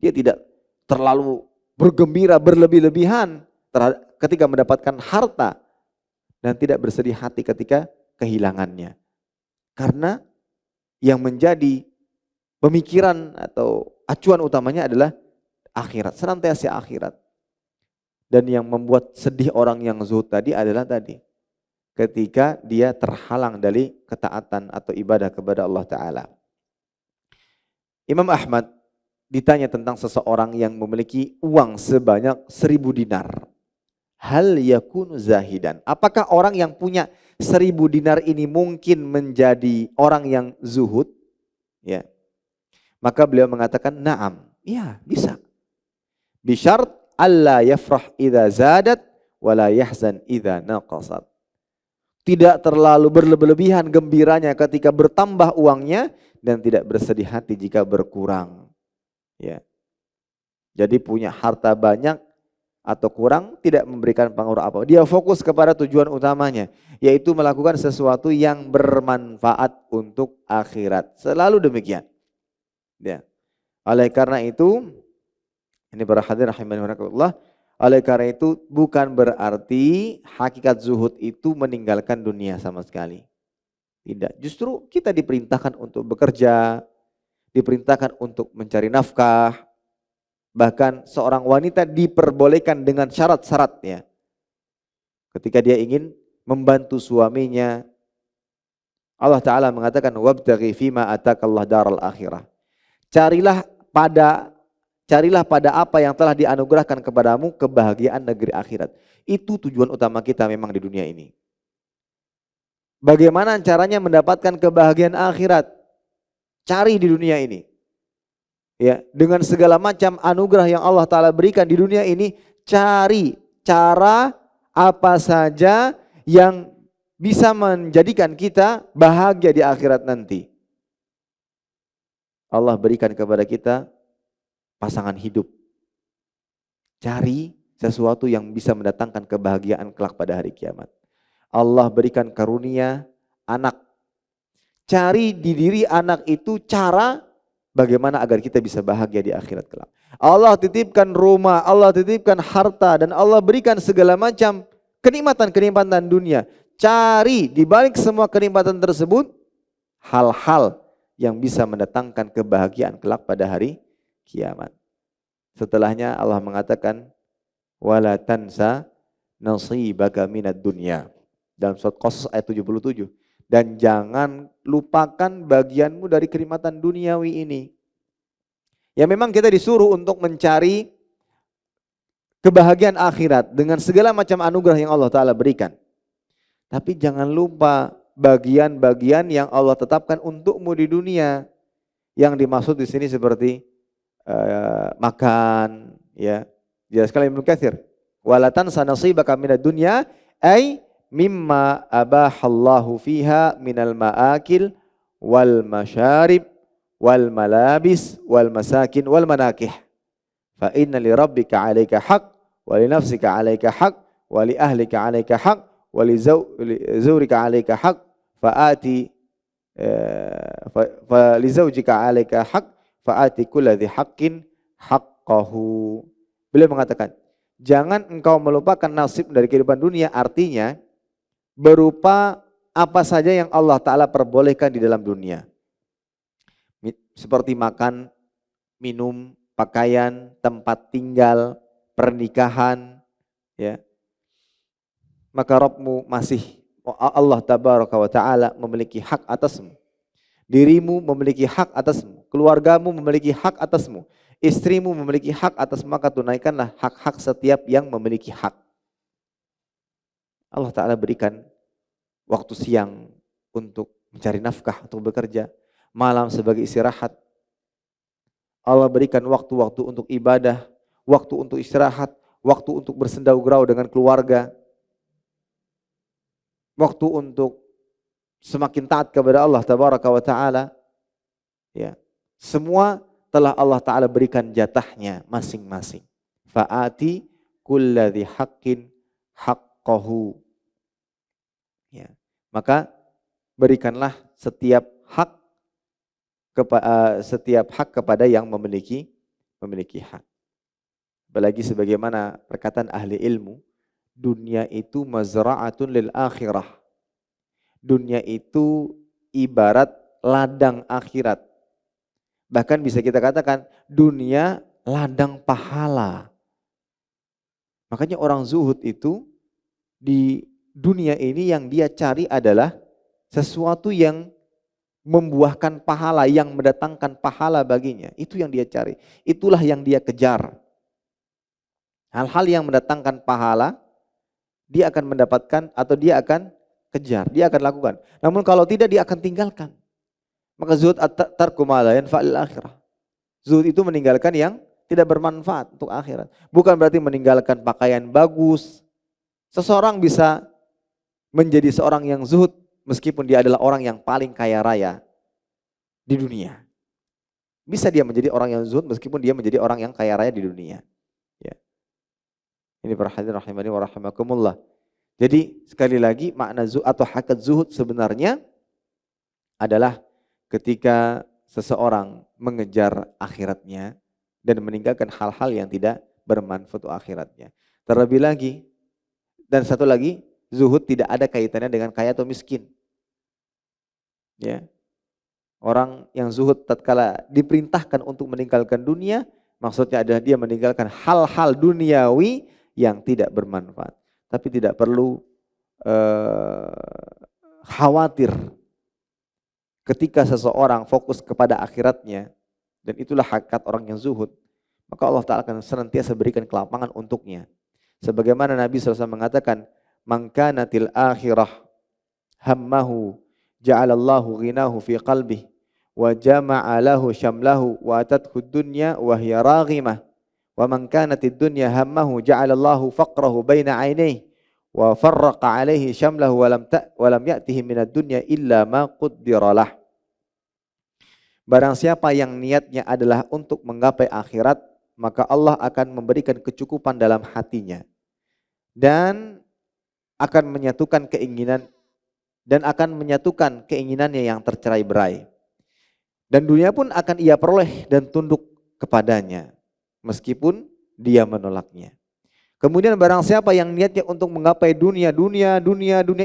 Dia tidak terlalu bergembira berlebih-lebihan ketika mendapatkan harta, dan tidak bersedih hati ketika kehilangannya. Karena yang menjadi pemikiran atau acuan utamanya adalah akhirat, senantiasa akhirat. Dan yang membuat sedih orang yang zuhud tadi adalah ketika dia terhalang dari ketaatan atau ibadah kepada Allah Ta'ala. Imam Ahmad ditanya tentang seseorang yang memiliki uang sebanyak 1000 dinar. Hal yakunu zahidan. Apakah orang yang punya 1000 dinar ini mungkin menjadi orang yang zuhud? Ya. Maka beliau mengatakan na'am. Iya, bisa. Bisyart alla yafrah idza zadat wala yahzan idza naqasat. Tidak terlalu berlebihan gembiranya ketika bertambah uangnya dan tidak bersedih hati jika berkurang. Ya. Jadi punya harta banyak atau kurang tidak memberikan pengaruh apa. Dia fokus kepada tujuan utamanya, yaitu melakukan sesuatu yang bermanfaat untuk akhirat. Selalu demikian. Ya. Oleh karena itu, ini para hadirin rahimanillah, oleh karena itu bukan berarti hakikat zuhud itu meninggalkan dunia sama sekali. Tidak. Justru kita diperintahkan untuk bekerja, diperintahkan untuk mencari nafkah. Bahkan seorang wanita diperbolehkan dengan syarat-syaratnya. Ketika dia ingin membantu suaminya, Allah Ta'ala mengatakan, wabtaghi fima atakallah daral akhirah. Carilah pada apa yang telah dianugerahkan kepadamu kebahagiaan negeri akhirat. Itu tujuan utama kita memang di dunia ini. Bagaimana caranya mendapatkan kebahagiaan akhirat? Cari di dunia ini. Ya, dengan segala macam anugerah yang Allah Ta'ala berikan di dunia ini, cari cara apa saja yang bisa menjadikan kita bahagia di akhirat nanti. Allah berikan kepada kita pasangan hidup. Cari sesuatu yang bisa mendatangkan kebahagiaan kelak pada hari kiamat. Allah berikan karunia anak. Cari di diri anak itu cara bagaimana agar kita bisa bahagia di akhirat kelak. Allah titipkan rumah, Allah titipkan harta, dan Allah berikan segala macam kenikmatan-kenikmatan dunia. Cari di balik semua kenikmatan tersebut hal-hal yang bisa mendatangkan kebahagiaan kelak pada hari kiamat. Setelahnya Allah mengatakan wala tansa nasibaka minad dunya. Dalam surat Qasas ayat 77. Dan jangan lupakan bagianmu dari kenikmatan duniawi ini. Ya memang kita disuruh untuk mencari kebahagiaan akhirat dengan segala macam anugerah yang Allah Ta'ala berikan. Tapi jangan lupa bagian-bagian yang Allah tetapkan untukmu di dunia. Yang dimaksud di sini seperti makan, ya. Jelaskan Ibnu Katsir. Wala tansa nasibaka minad dunya ay mimma abahallahu fiha minal ma'akil wal masyarib wal malabis wal masakin wal manakih. Fa inna li rabbika 'alaika haqq wa li nafsika 'alaika haqq wa li ahlika 'alaika haqq wa li zawrika 'alaika haqq faati fa li zawjika 'alaika haqq faati kulli haqqin haqqahu. Beliau mengatakan, jangan engkau melupakan nasib dari kehidupan dunia, artinya berupa apa saja yang Allah Ta'ala perbolehkan di dalam dunia. Seperti makan minum, pakaian, tempat tinggal, pernikahan, ya. Maka Rabbmu masih, Allah Tabaraka wa Ta'ala memiliki hak atasmu. Dirimu memiliki hak atasmu, keluargamu memiliki hak atasmu, istrimu memiliki hak atasmu, maka tunaikanlah hak-hak setiap yang memiliki hak. Allah Ta'ala berikan waktu siang untuk mencari nafkah, untuk bekerja, malam sebagai istirahat. Allah berikan waktu-waktu untuk ibadah, waktu untuk istirahat, waktu untuk bersendau gurau dengan keluarga, waktu untuk semakin taat kepada Allah Tabaraka wa Ta'ala. Ya. Semua telah Allah Ta'ala berikan jatahnya masing-masing. Fa'ati kulladhi haqqin haqqahu. Ya. Maka berikanlah setiap hak kepada yang memiliki hak. Apalagi sebagaimana perkataan ahli ilmu, dunia itu mazra'atun lil akhirah. Dunia itu ibarat ladang akhirat. Bahkan bisa kita katakan dunia ladang pahala. Makanya orang zuhud itu di dunia ini yang dia cari adalah sesuatu yang membuahkan pahala, yang mendatangkan pahala baginya. Itu yang dia cari. Itulah yang dia kejar. Hal-hal yang mendatangkan pahala, dia akan mendapatkan atau dia akan kejar, dia akan lakukan. Namun kalau tidak, dia akan tinggalkan. Maka zuhud tarku ma la yanfa'ul akhirah. Zuhud itu meninggalkan yang tidak bermanfaat untuk akhirat. Bukan berarti meninggalkan pakaian bagus. Seseorang bisa menjadi seorang yang zuhud meskipun dia adalah orang yang paling kaya raya di dunia. Bisa dia menjadi orang yang zuhud meskipun dia menjadi orang yang kaya raya di dunia. Ya. Ini para hadirin rahimani wa rahimakumullah. Jadi sekali lagi makna zuhud atau hakikat zuhud sebenarnya adalah ketika seseorang mengejar akhiratnya dan meninggalkan hal-hal yang tidak bermanfaat untuk akhiratnya. Terlebih lagi, dan satu lagi, zuhud tidak ada kaitannya dengan kaya atau miskin. Ya. Orang yang zuhud tatkala diperintahkan untuk meninggalkan dunia, maksudnya adalah dia meninggalkan hal-hal duniawi yang tidak bermanfaat. Tapi tidak perlu khawatir ketika seseorang fokus kepada akhiratnya, dan itulah hakikat orang yang zuhud, maka Allah Ta'ala akan senantiasa berikan kelapangan untuknya. Sebagaimana Nabi SAW mengatakan, man kanatil akhirah hammahu ja'alallahu ghinahu fi qalbih wa jama'a lahu syamlahu wa atathu dunya wa hiya raghimah wa man kanatid dunya hammahu ja'alallahu faqrahu baina 'ainayhi wa farraqa 'alaihi syamlahu wa lam ya'tihi minad dunya illa ma qaddara lah. Barang siapa yang niatnya adalah untuk menggapai akhirat, maka Allah akan memberikan kecukupan dalam hatinya dan akan menyatukan keinginannya yang tercerai-berai. Dan dunia pun akan ia peroleh dan tunduk kepadanya meskipun dia menolaknya. Kemudian barang siapa yang niatnya untuk menggapai dunia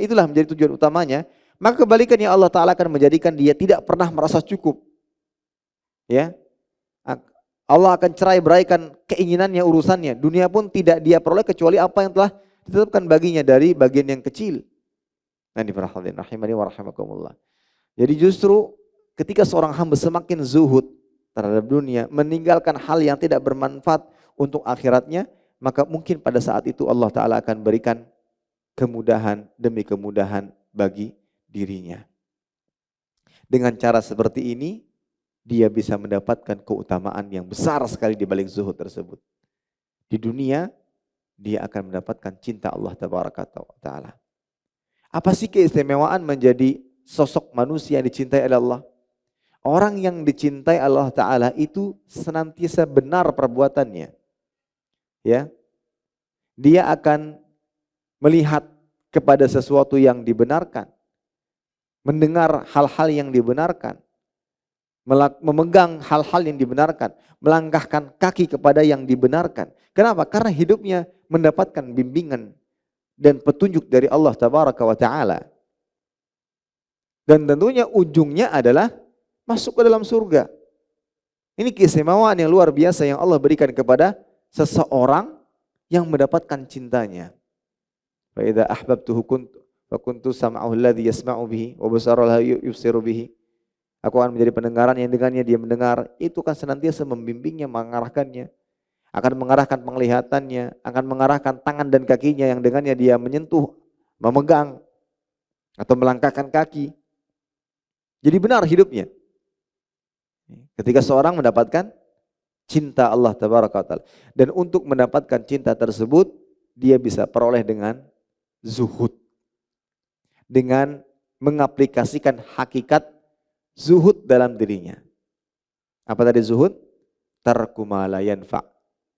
itulah menjadi tujuan utamanya, maka kebalikannya Allah Ta'ala akan menjadikan dia tidak pernah merasa cukup. Ya, Allah akan cerai-beraikan keinginannya, urusannya. Dunia pun tidak dia peroleh kecuali apa yang telah ditetapkan baginya dari bagian yang kecil. Nah, diperhatikan rahimani wa rahimakumullah. Jadi justru ketika seorang hamba semakin zuhud terhadap dunia, meninggalkan hal yang tidak bermanfaat untuk akhiratnya, maka mungkin pada saat itu Allah Ta'ala akan berikan kemudahan demi kemudahan bagi dirinya. Dengan cara seperti ini, dia bisa mendapatkan keutamaan yang besar sekali di balik zuhud tersebut. Di dunia, dia akan mendapatkan cinta Allah Ta'ala. Apa sih keistimewaan menjadi sosok manusia yang dicintai oleh Allah? Orang yang dicintai Allah Ta'ala itu senantiasa benar perbuatannya. Ya, dia akan melihat kepada sesuatu yang dibenarkan, mendengar hal-hal yang dibenarkan, memegang hal-hal yang dibenarkan, melangkahkan kaki kepada yang dibenarkan. Kenapa? Karena hidupnya mendapatkan bimbingan dan petunjuk dari Allah Tabaraka wa Ta'ala. Dan tentunya ujungnya adalah masuk ke dalam surga. Ini keistimewaan yang luar biasa yang Allah berikan kepada seseorang yang mendapatkan cintanya. Fa idza ahbabtuhu kuntu sam'ahu alladhi yasma'u bihi wa basarahu alladhi yubsiru bihi. Aku akan menjadi pendengaran yang dengannya dia mendengar. Itu kan senantiasa membimbingnya, mengarahkannya. Akan mengarahkan penglihatannya, akan mengarahkan tangan dan kakinya yang dengannya dia menyentuh, memegang, atau melangkahkan kaki. Jadi benar hidupnya. Ketika seorang mendapatkan cinta Allah Tabaraka wa Ta'ala. Dan untuk mendapatkan cinta tersebut, dia bisa peroleh dengan zuhud. Dengan mengaplikasikan hakikat zuhud dalam dirinya. Apa tadi zuhud? Tarku ma la yanfa'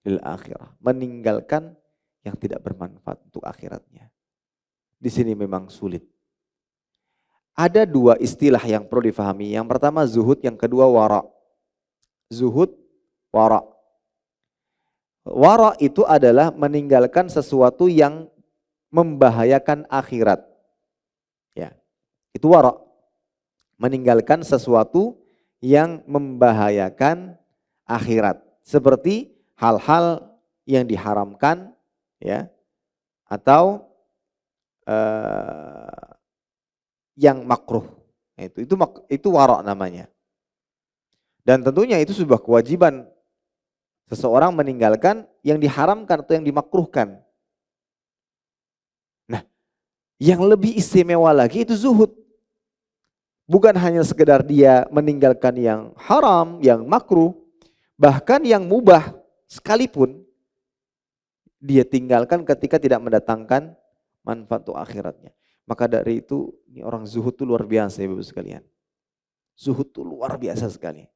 lil akhirah. Meninggalkan yang tidak bermanfaat untuk akhiratnya. Di sini memang sulit. Ada dua istilah yang perlu difahami. Yang pertama zuhud, yang kedua wara. Zuhud, wara. Wara itu adalah meninggalkan sesuatu yang membahayakan akhirat. Ya, itu wara. Meninggalkan sesuatu yang membahayakan akhirat. Seperti hal-hal yang diharamkan, ya, atau yang makruh. Itu wara namanya. Dan tentunya itu sebuah kewajiban seseorang meninggalkan yang diharamkan atau yang dimakruhkan. Nah, yang lebih istimewa lagi itu zuhud. Bukan hanya sekedar dia meninggalkan yang haram, yang makruh, bahkan yang mubah sekalipun dia tinggalkan ketika tidak mendatangkan manfaat untuk akhiratnya. Maka dari itu, ini orang zuhud itu luar biasa ya Bapak sekalian. Zuhud itu luar biasa sekali.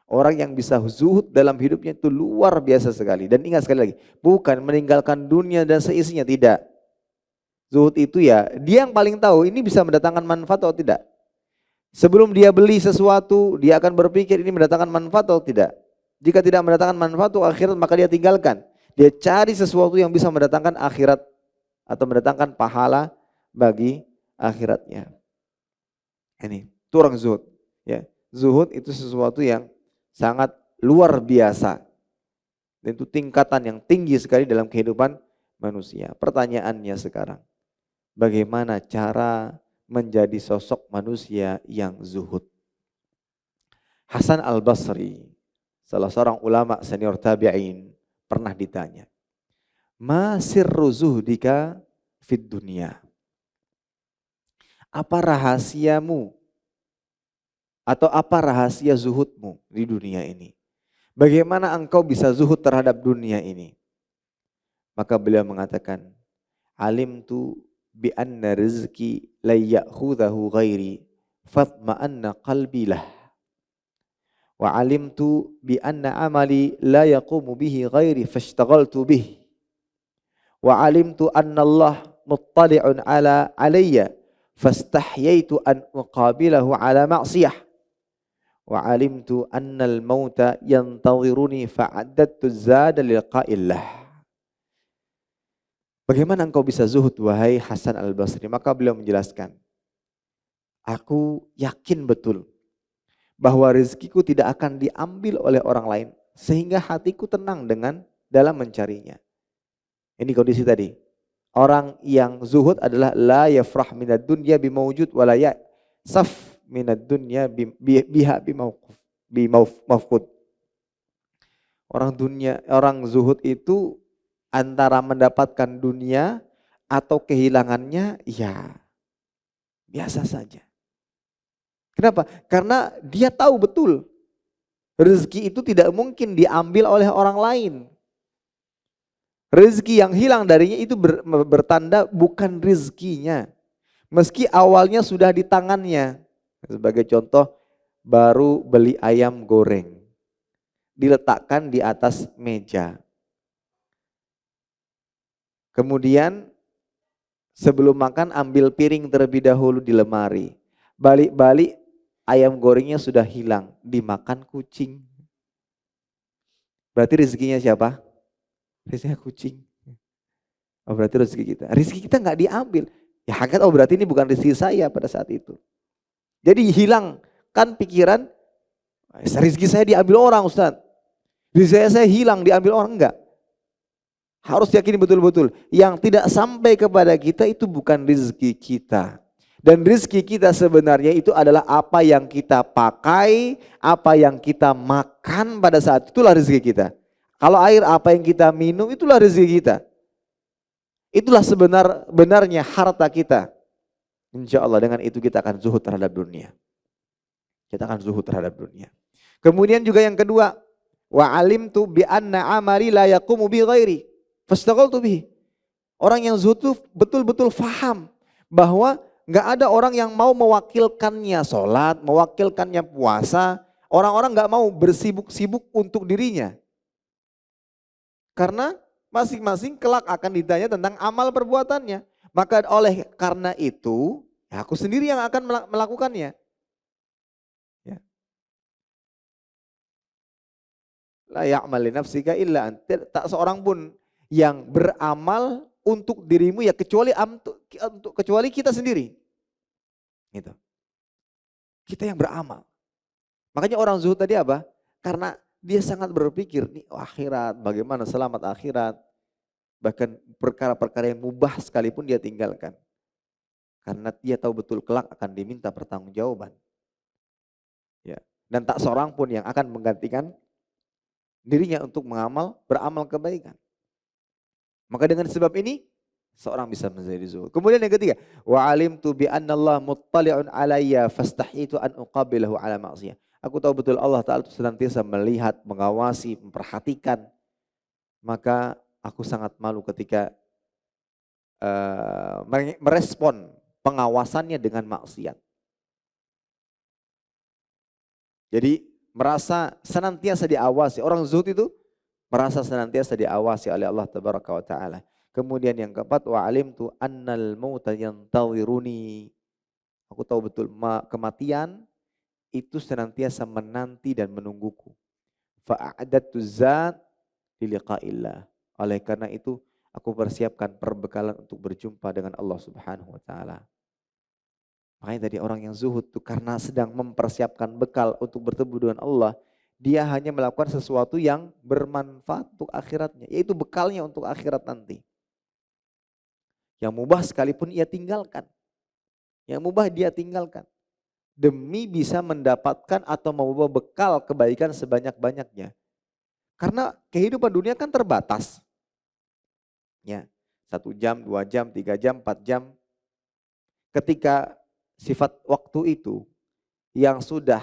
Orang yang bisa zuhud dalam hidupnya itu luar biasa sekali. Dan ingat sekali lagi, bukan meninggalkan dunia dan seisinya, tidak. Zuhud itu ya, dia yang paling tahu ini bisa mendatangkan manfaat atau tidak. Sebelum dia beli sesuatu, dia akan berpikir ini mendatangkan manfaat atau tidak. Jika tidak mendatangkan manfaat untuk akhirat, maka dia tinggalkan. Dia cari sesuatu yang bisa mendatangkan akhirat atau mendatangkan pahala bagi akhiratnya. Ini, itu orang zuhud. Ya, zuhud itu sesuatu yang sangat luar biasa. Dan itu tingkatan yang tinggi sekali dalam kehidupan manusia. Pertanyaannya sekarang, bagaimana cara menjadi sosok manusia yang zuhud? Hasan Al-Basri, salah seorang ulama senior tabi'in, pernah ditanya, ma sirru zuhdika fid dunia? Apa rahasiamu atau apa rahasia zuhudmu di dunia ini? Bagaimana engkau bisa zuhud terhadap dunia ini? Maka beliau mengatakan, alimtu bi anna rizki la ya'khudhahu ghairi fatma'anna qalbi lah. Wa alimtu bi anna amali la yaqumu bihi ghairi fashtaghaltu bih. Wa alimtu anna Allah muttali'un alayya fastahyaitu an uqabilahu ala ma'siyah. Wa alimtu annal mauta yantaziruni fa'addadtu zada liqa'illah. Bagaimana engkau bisa zuhud wahai Hasan Al-Basri? Maka beliau menjelaskan, aku yakin betul bahwa rezekiku tidak akan diambil oleh orang lain sehingga hatiku tenang dalam mencarinya. Ini kondisi tadi. Orang yang zuhud adalah la yafrah minad dunya bimawjud wa la yasaf minad dunya biha bimawfud. Orang zuhud itu antara mendapatkan dunia atau kehilangannya ya biasa saja. Kenapa? Karena dia tahu betul rezeki itu tidak mungkin diambil oleh orang lain. Rezeki yang hilang darinya itu bertanda bukan rezekinya. Meski awalnya sudah di tangannya. Sebagai contoh, baru beli ayam goreng. Diletakkan di atas meja. Kemudian sebelum makan ambil piring terlebih dahulu di lemari. Balik-balik ayam gorengnya sudah hilang. Dimakan kucing. Berarti rezekinya siapa? Rezekinya kucing. Oh berarti rezeki kita. Rezeki kita nggak diambil. Ya hakikat, oh berarti ini bukan rezeki saya pada saat itu. Jadi hilang kan pikiran, Rezeki saya diambil orang Ustaz. Rezeki saya hilang diambil orang, enggak. Harus yakini betul-betul. Yang tidak sampai kepada kita itu bukan rezeki kita. Dan rezeki kita sebenarnya itu adalah apa yang kita pakai, apa yang kita makan pada saat itulah rezeki kita. Kalau air apa yang kita minum itulah rezeki kita. Itulah sebenarnya harta kita. Insya Allah dengan itu kita akan zuhud terhadap dunia. Kita akan zuhud terhadap dunia. Kemudian juga yang kedua, wa alimtu bi anna amali la yaqumu bi ghairi fastaghaltu bihi. Orang yang zuhud itu betul-betul faham bahwa nggak ada orang yang mau mewakilkannya sholat, mewakilkannya puasa. Orang-orang nggak mau bersibuk-sibuk untuk dirinya. Karena masing-masing kelak akan ditanya tentang amal perbuatannya. Maka oleh karena itu, ya aku sendiri yang akan melakukannya. Ya. La ya'mal li nafsika illa anta. Tak seorang pun yang beramal untuk dirimu ya kecuali kita sendiri. Gitu. Kita yang beramal. Makanya orang zuhud tadi apa? Karena dia sangat berpikir nih akhirat, bagaimana selamat akhirat. Bahkan perkara-perkara yang mubah sekalipun dia tinggalkan. Karena dia tahu betul kelak akan diminta pertanggungjawaban. Ya. Dan tak seorang pun yang akan menggantikan dirinya untuk beramal kebaikan. Maka dengan sebab ini seorang bisa menjadi zuhud. Kemudian yang ketiga, wa alimtu bi anna Allah muttali'un alayya fastahitu an uqabilahu ala ma'siyah. Aku tahu betul Allah Ta'ala itu senantiasa melihat, mengawasi, memperhatikan. Maka aku sangat malu ketika merespon pengawasannya dengan maksiat. Jadi merasa senantiasa diawasi. Orang zuhud itu merasa senantiasa diawasi oleh Allah Tabaraka wa Ta'ala. Kemudian yang keempat, wa alimtu annal mauta yantawiruni. Aku tahu betul kematian itu senantiasa menanti dan menungguku. Fa'adattu zat liliqa'illah. Oleh karena itu aku persiapkan perbekalan untuk berjumpa dengan Allah Subhanahu wa Ta'ala. Makanya tadi orang yang zuhud itu karena sedang mempersiapkan bekal untuk bertemu dengan Allah, dia hanya melakukan sesuatu yang bermanfaat untuk akhiratnya, yaitu bekalnya untuk akhirat nanti. Yang mubah sekalipun ia tinggalkan. Yang mubah dia tinggalkan. Demi bisa mendapatkan atau membawa bekal kebaikan sebanyak-banyaknya. Karena kehidupan dunia kan terbatas. Ya, 1 jam, 2 jam, 3 jam, 4 jam. Ketika sifat waktu itu yang sudah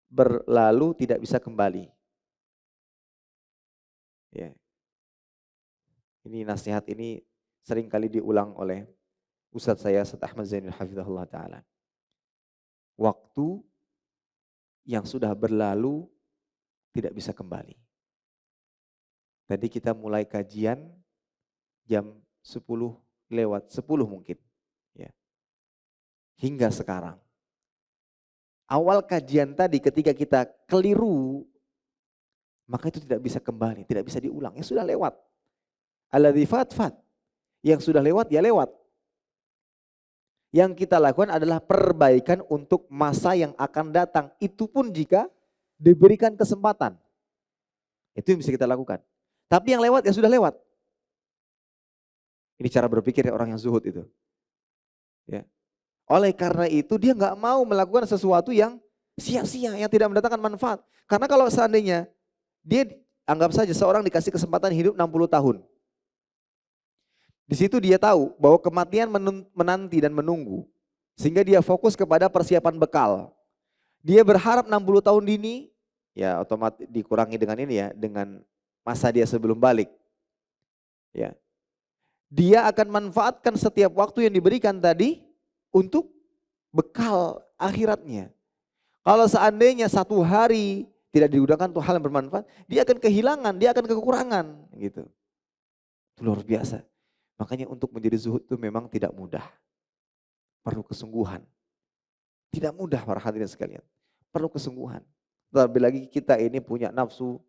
berlalu tidak bisa kembali. Ya. Ini nasihat ini sering kali diulang oleh Ustadz saya Ustadz Ahmad Zainul Hafizahullah Ta'ala. Waktu yang sudah berlalu tidak bisa kembali. Tadi kita mulai kajian jam 10 lewat 10 mungkin. Ya. Hingga sekarang. Awal kajian tadi ketika kita keliru, maka itu tidak bisa kembali, tidak bisa diulang. Yang sudah lewat. Alladzi fat. Yang sudah lewat ya lewat. Yang kita lakukan adalah perbaikan untuk masa yang akan datang. Itu pun jika diberikan kesempatan. Itu yang bisa kita lakukan. Tapi yang lewat ya sudah lewat. Ini cara berpikir orang yang zuhud itu. Ya. Oleh karena itu dia nggak mau melakukan sesuatu yang sia-sia, yang tidak mendatangkan manfaat. Karena kalau seandainya dia anggap saja seorang dikasih kesempatan hidup 60 tahun. Di situ dia tahu bahwa kematian menanti dan menunggu. Sehingga dia fokus kepada persiapan bekal. Dia berharap 60 tahun ini, ya otomatis dikurangi dengan ini ya, dengan masa dia sebelum balik. Ya. Dia akan manfaatkan setiap waktu yang diberikan tadi untuk bekal akhiratnya. Kalau seandainya 1 hari tidak digunakan untuk hal yang bermanfaat, dia akan kehilangan, dia akan kekurangan. Gitu. Itu luar biasa. Makanya untuk menjadi zuhud itu memang tidak mudah. Perlu kesungguhan. Tidak mudah para hadirin sekalian. Perlu kesungguhan. Terlebih lagi kita ini punya nafsu,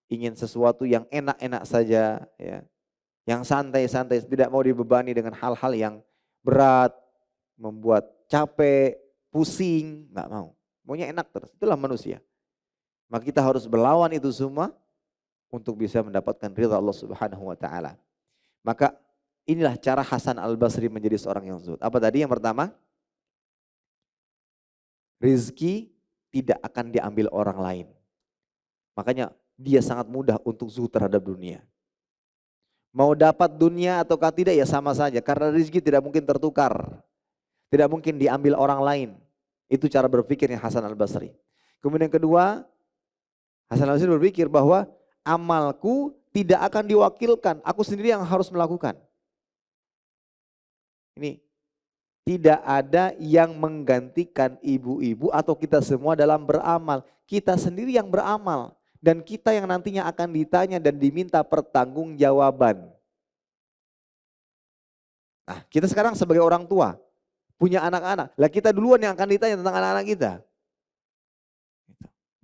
ingin sesuatu yang enak-enak saja. Ya. Yang santai-santai, tidak mau dibebani dengan hal-hal yang berat, membuat capek, pusing, nggak mau. Maunya enak terus, itulah manusia. Maka kita harus berlawan itu semua untuk bisa mendapatkan ridha Allah Subhanahu wa taala. Maka inilah cara Hasan Al-Basri menjadi seorang yang zuhud. Apa tadi? Yang pertama, rizki tidak akan diambil orang lain. Makanya dia sangat mudah untuk zuhud terhadap dunia. Mau dapat dunia ataukah tidak ya sama saja. Karena rizki tidak mungkin tertukar. Tidak mungkin diambil orang lain. Itu cara berpikirnya Hasan Al-Basri. Kemudian yang kedua, Hasan Al-Basri berpikir bahwa amalku tidak akan diwakilkan. Aku sendiri yang harus melakukan. Ini tidak ada yang menggantikan ibu-ibu atau kita semua dalam beramal. Kita sendiri yang beramal. Dan kita yang nantinya akan ditanya dan diminta pertanggungjawaban. Nah, kita sekarang sebagai orang tua, punya anak-anak. Lah kita duluan yang akan ditanya tentang anak-anak kita.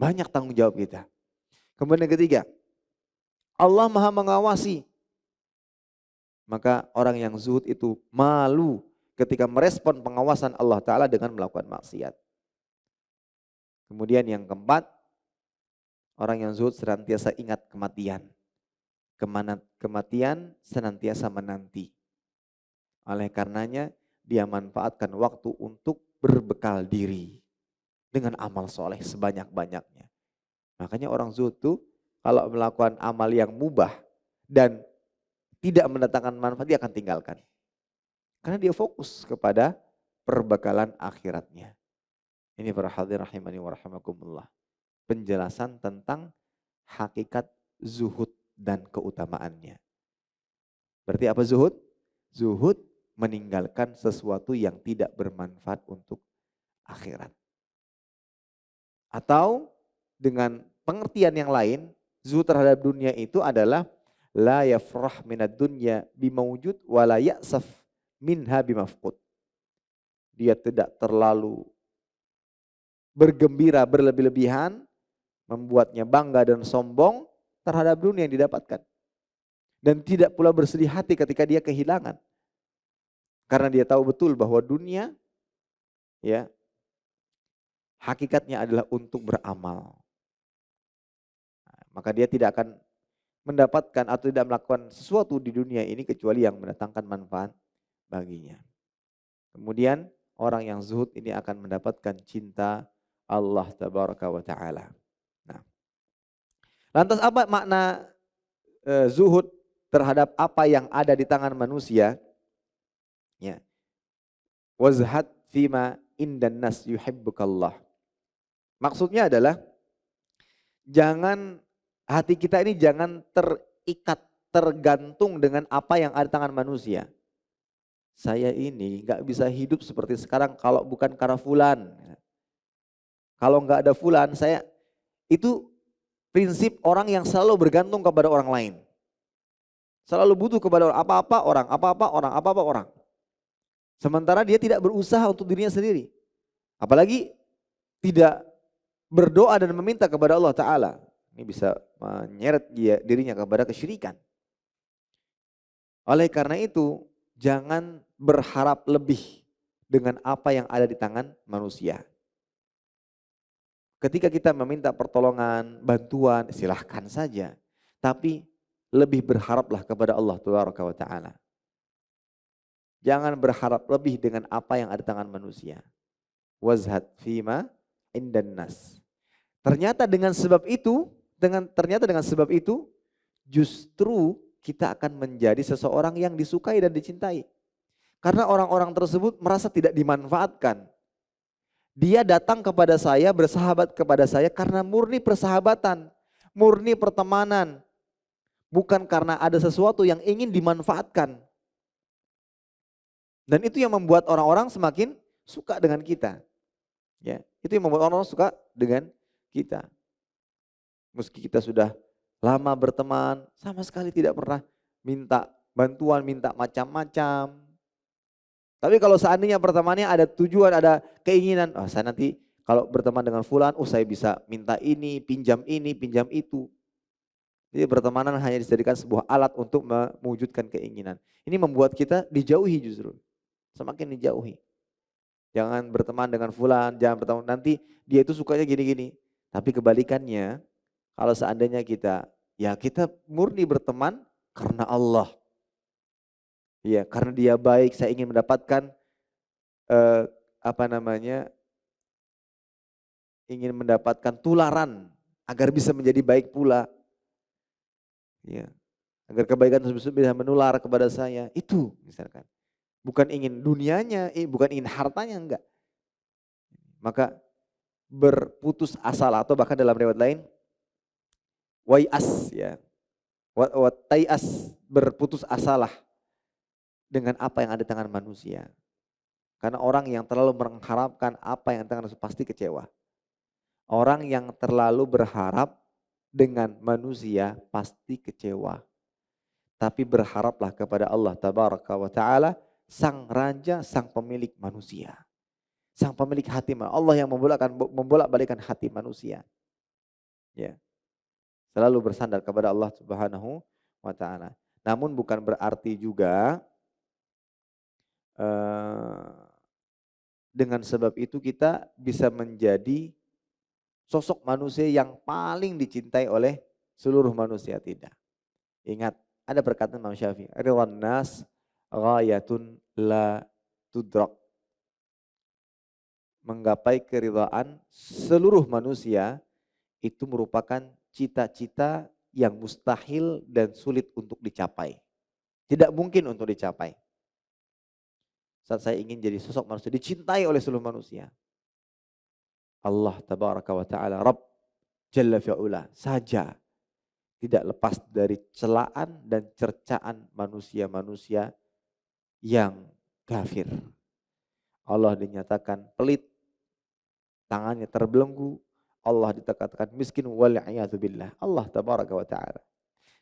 Banyak tanggung jawab kita. Kemudian yang ketiga, Allah Maha mengawasi. Maka orang yang zuhud itu malu ketika merespon pengawasan Allah Ta'ala dengan melakukan maksiat. Kemudian yang keempat, orang yang zuhud senantiasa ingat kematian. Kematian senantiasa menanti. Oleh karenanya dia manfaatkan waktu untuk berbekal diri dengan amal soleh sebanyak-banyaknya. Makanya orang zuhud itu kalau melakukan amal yang mubah dan tidak mendatangkan manfaat, dia akan tinggalkan. Karena dia fokus kepada perbekalan akhiratnya. Ini para hadirin rahimani wa rahimakumullah. Penjelasan tentang hakikat zuhud dan keutamaannya. Berarti apa zuhud? Zuhud meninggalkan sesuatu yang tidak bermanfaat untuk akhirat. Atau dengan pengertian yang lain, zuhud terhadap dunia itu adalah la yafrah minad dunya bimawjud wa la ya'saf minha bimafqud. Dia tidak terlalu bergembira berlebih-lebihan, membuatnya bangga dan sombong terhadap dunia yang didapatkan. Dan tidak pula bersedih hati ketika dia kehilangan. Karena dia tahu betul bahwa dunia ya hakikatnya adalah untuk beramal. Maka dia tidak akan mendapatkan atau tidak melakukan sesuatu di dunia ini kecuali yang mendatangkan manfaat baginya. Kemudian orang yang zuhud ini akan mendapatkan cinta Allah Tabaraka wa Ta'ala. Nah, lantas apa makna zuhud terhadap apa yang ada di tangan manusia? Ya. Wazhad fima indan nas yuhibbukallah. Maksudnya adalah jangan hati kita ini jangan terikat, tergantung dengan apa yang ada di tangan manusia. Saya ini gak bisa hidup seperti sekarang kalau bukan karena fulan. Kalau gak ada fulan, saya itu prinsip orang yang selalu bergantung kepada orang lain. Selalu butuh kepada orang, apa-apa orang, apa-apa orang, apa-apa orang. Sementara dia tidak berusaha untuk dirinya sendiri. Apalagi tidak berdoa dan meminta kepada Allah Ta'ala. Ini bisa menyeret dirinya kepada kesyirikan. Oleh karena itu, jangan berharap lebih dengan apa yang ada di tangan manusia. Ketika kita meminta pertolongan, bantuan, silahkan saja. Tapi lebih berharaplah kepada Allah Ta'ala. Jangan berharap lebih dengan apa yang ada di tangan manusia. Wazhad fima indan nas. Ternyata dengan sebab itu, justru kita akan menjadi seseorang yang disukai dan dicintai. Karena orang-orang tersebut merasa tidak dimanfaatkan. Dia datang kepada saya, bersahabat kepada saya karena murni persahabatan, murni pertemanan. Bukan karena ada sesuatu yang ingin dimanfaatkan. Dan itu yang membuat orang-orang semakin suka dengan kita. Ya, itu yang membuat orang-orang suka dengan kita. Meski kita sudah lama berteman, sama sekali tidak pernah minta bantuan, minta macam-macam. Tapi kalau seandainya pertemanannya ada tujuan, ada keinginan, saya nanti kalau berteman dengan fulan, saya bisa minta ini, pinjam itu. Jadi pertemanan hanya dijadikan sebuah alat untuk mewujudkan keinginan. Ini membuat kita dijauhi justru, semakin dijauhi. Jangan berteman dengan fulan, jangan berteman, nanti dia itu sukanya gini-gini. Tapi kebalikannya, kalau seandainya kita murni berteman karena Allah. Ya, karena dia baik, saya ingin mendapatkan eh, apa namanya? Ingin mendapatkan tularan agar bisa menjadi baik pula. Ya, agar kebaikan tersebut bisa menular kepada saya. Itu misalkan. Bukan ingin dunianya, bukan ingin hartanya, enggak. Maka berputus asa atau bahkan dalam riwayat lain wai'as ya. Wa tai'as, berputus asalah dengan apa yang ada di tangan manusia. Karena orang yang terlalu mengharapkan apa yang tangan manusia pasti kecewa. Orang yang terlalu berharap dengan manusia pasti kecewa. Tapi berharaplah kepada Allah Tabaraka wa Ta'ala, sang raja, sang pemilik manusia. Sang pemilik hati, Allah yang membolak-balikan hati manusia. Ya. Selalu bersandar kepada Allah Subhanahu wa Ta'ala. Namun bukan berarti juga dengan sebab itu kita bisa menjadi sosok manusia yang paling dicintai oleh seluruh manusia, tidak. Ingat, ada perkataan Imam Syafi'i, ridwan nas ghayatun la tudrak. Menggapai keridhaan seluruh manusia itu merupakan cita-cita yang mustahil dan sulit untuk dicapai. Tidak mungkin untuk dicapai. Saat saya ingin jadi sosok manusia dicintai oleh seluruh manusia, Allah Tabaraka wa Ta'ala Rabb Jalla fi'ula saja tidak lepas dari celaan dan cercaan manusia-manusia yang kafir. Allah dinyatakan pelit, tangannya terbelenggu, Allah dikatakan miskin wal'iyadzubillah. Allah Tabaraka wa Ta'ala.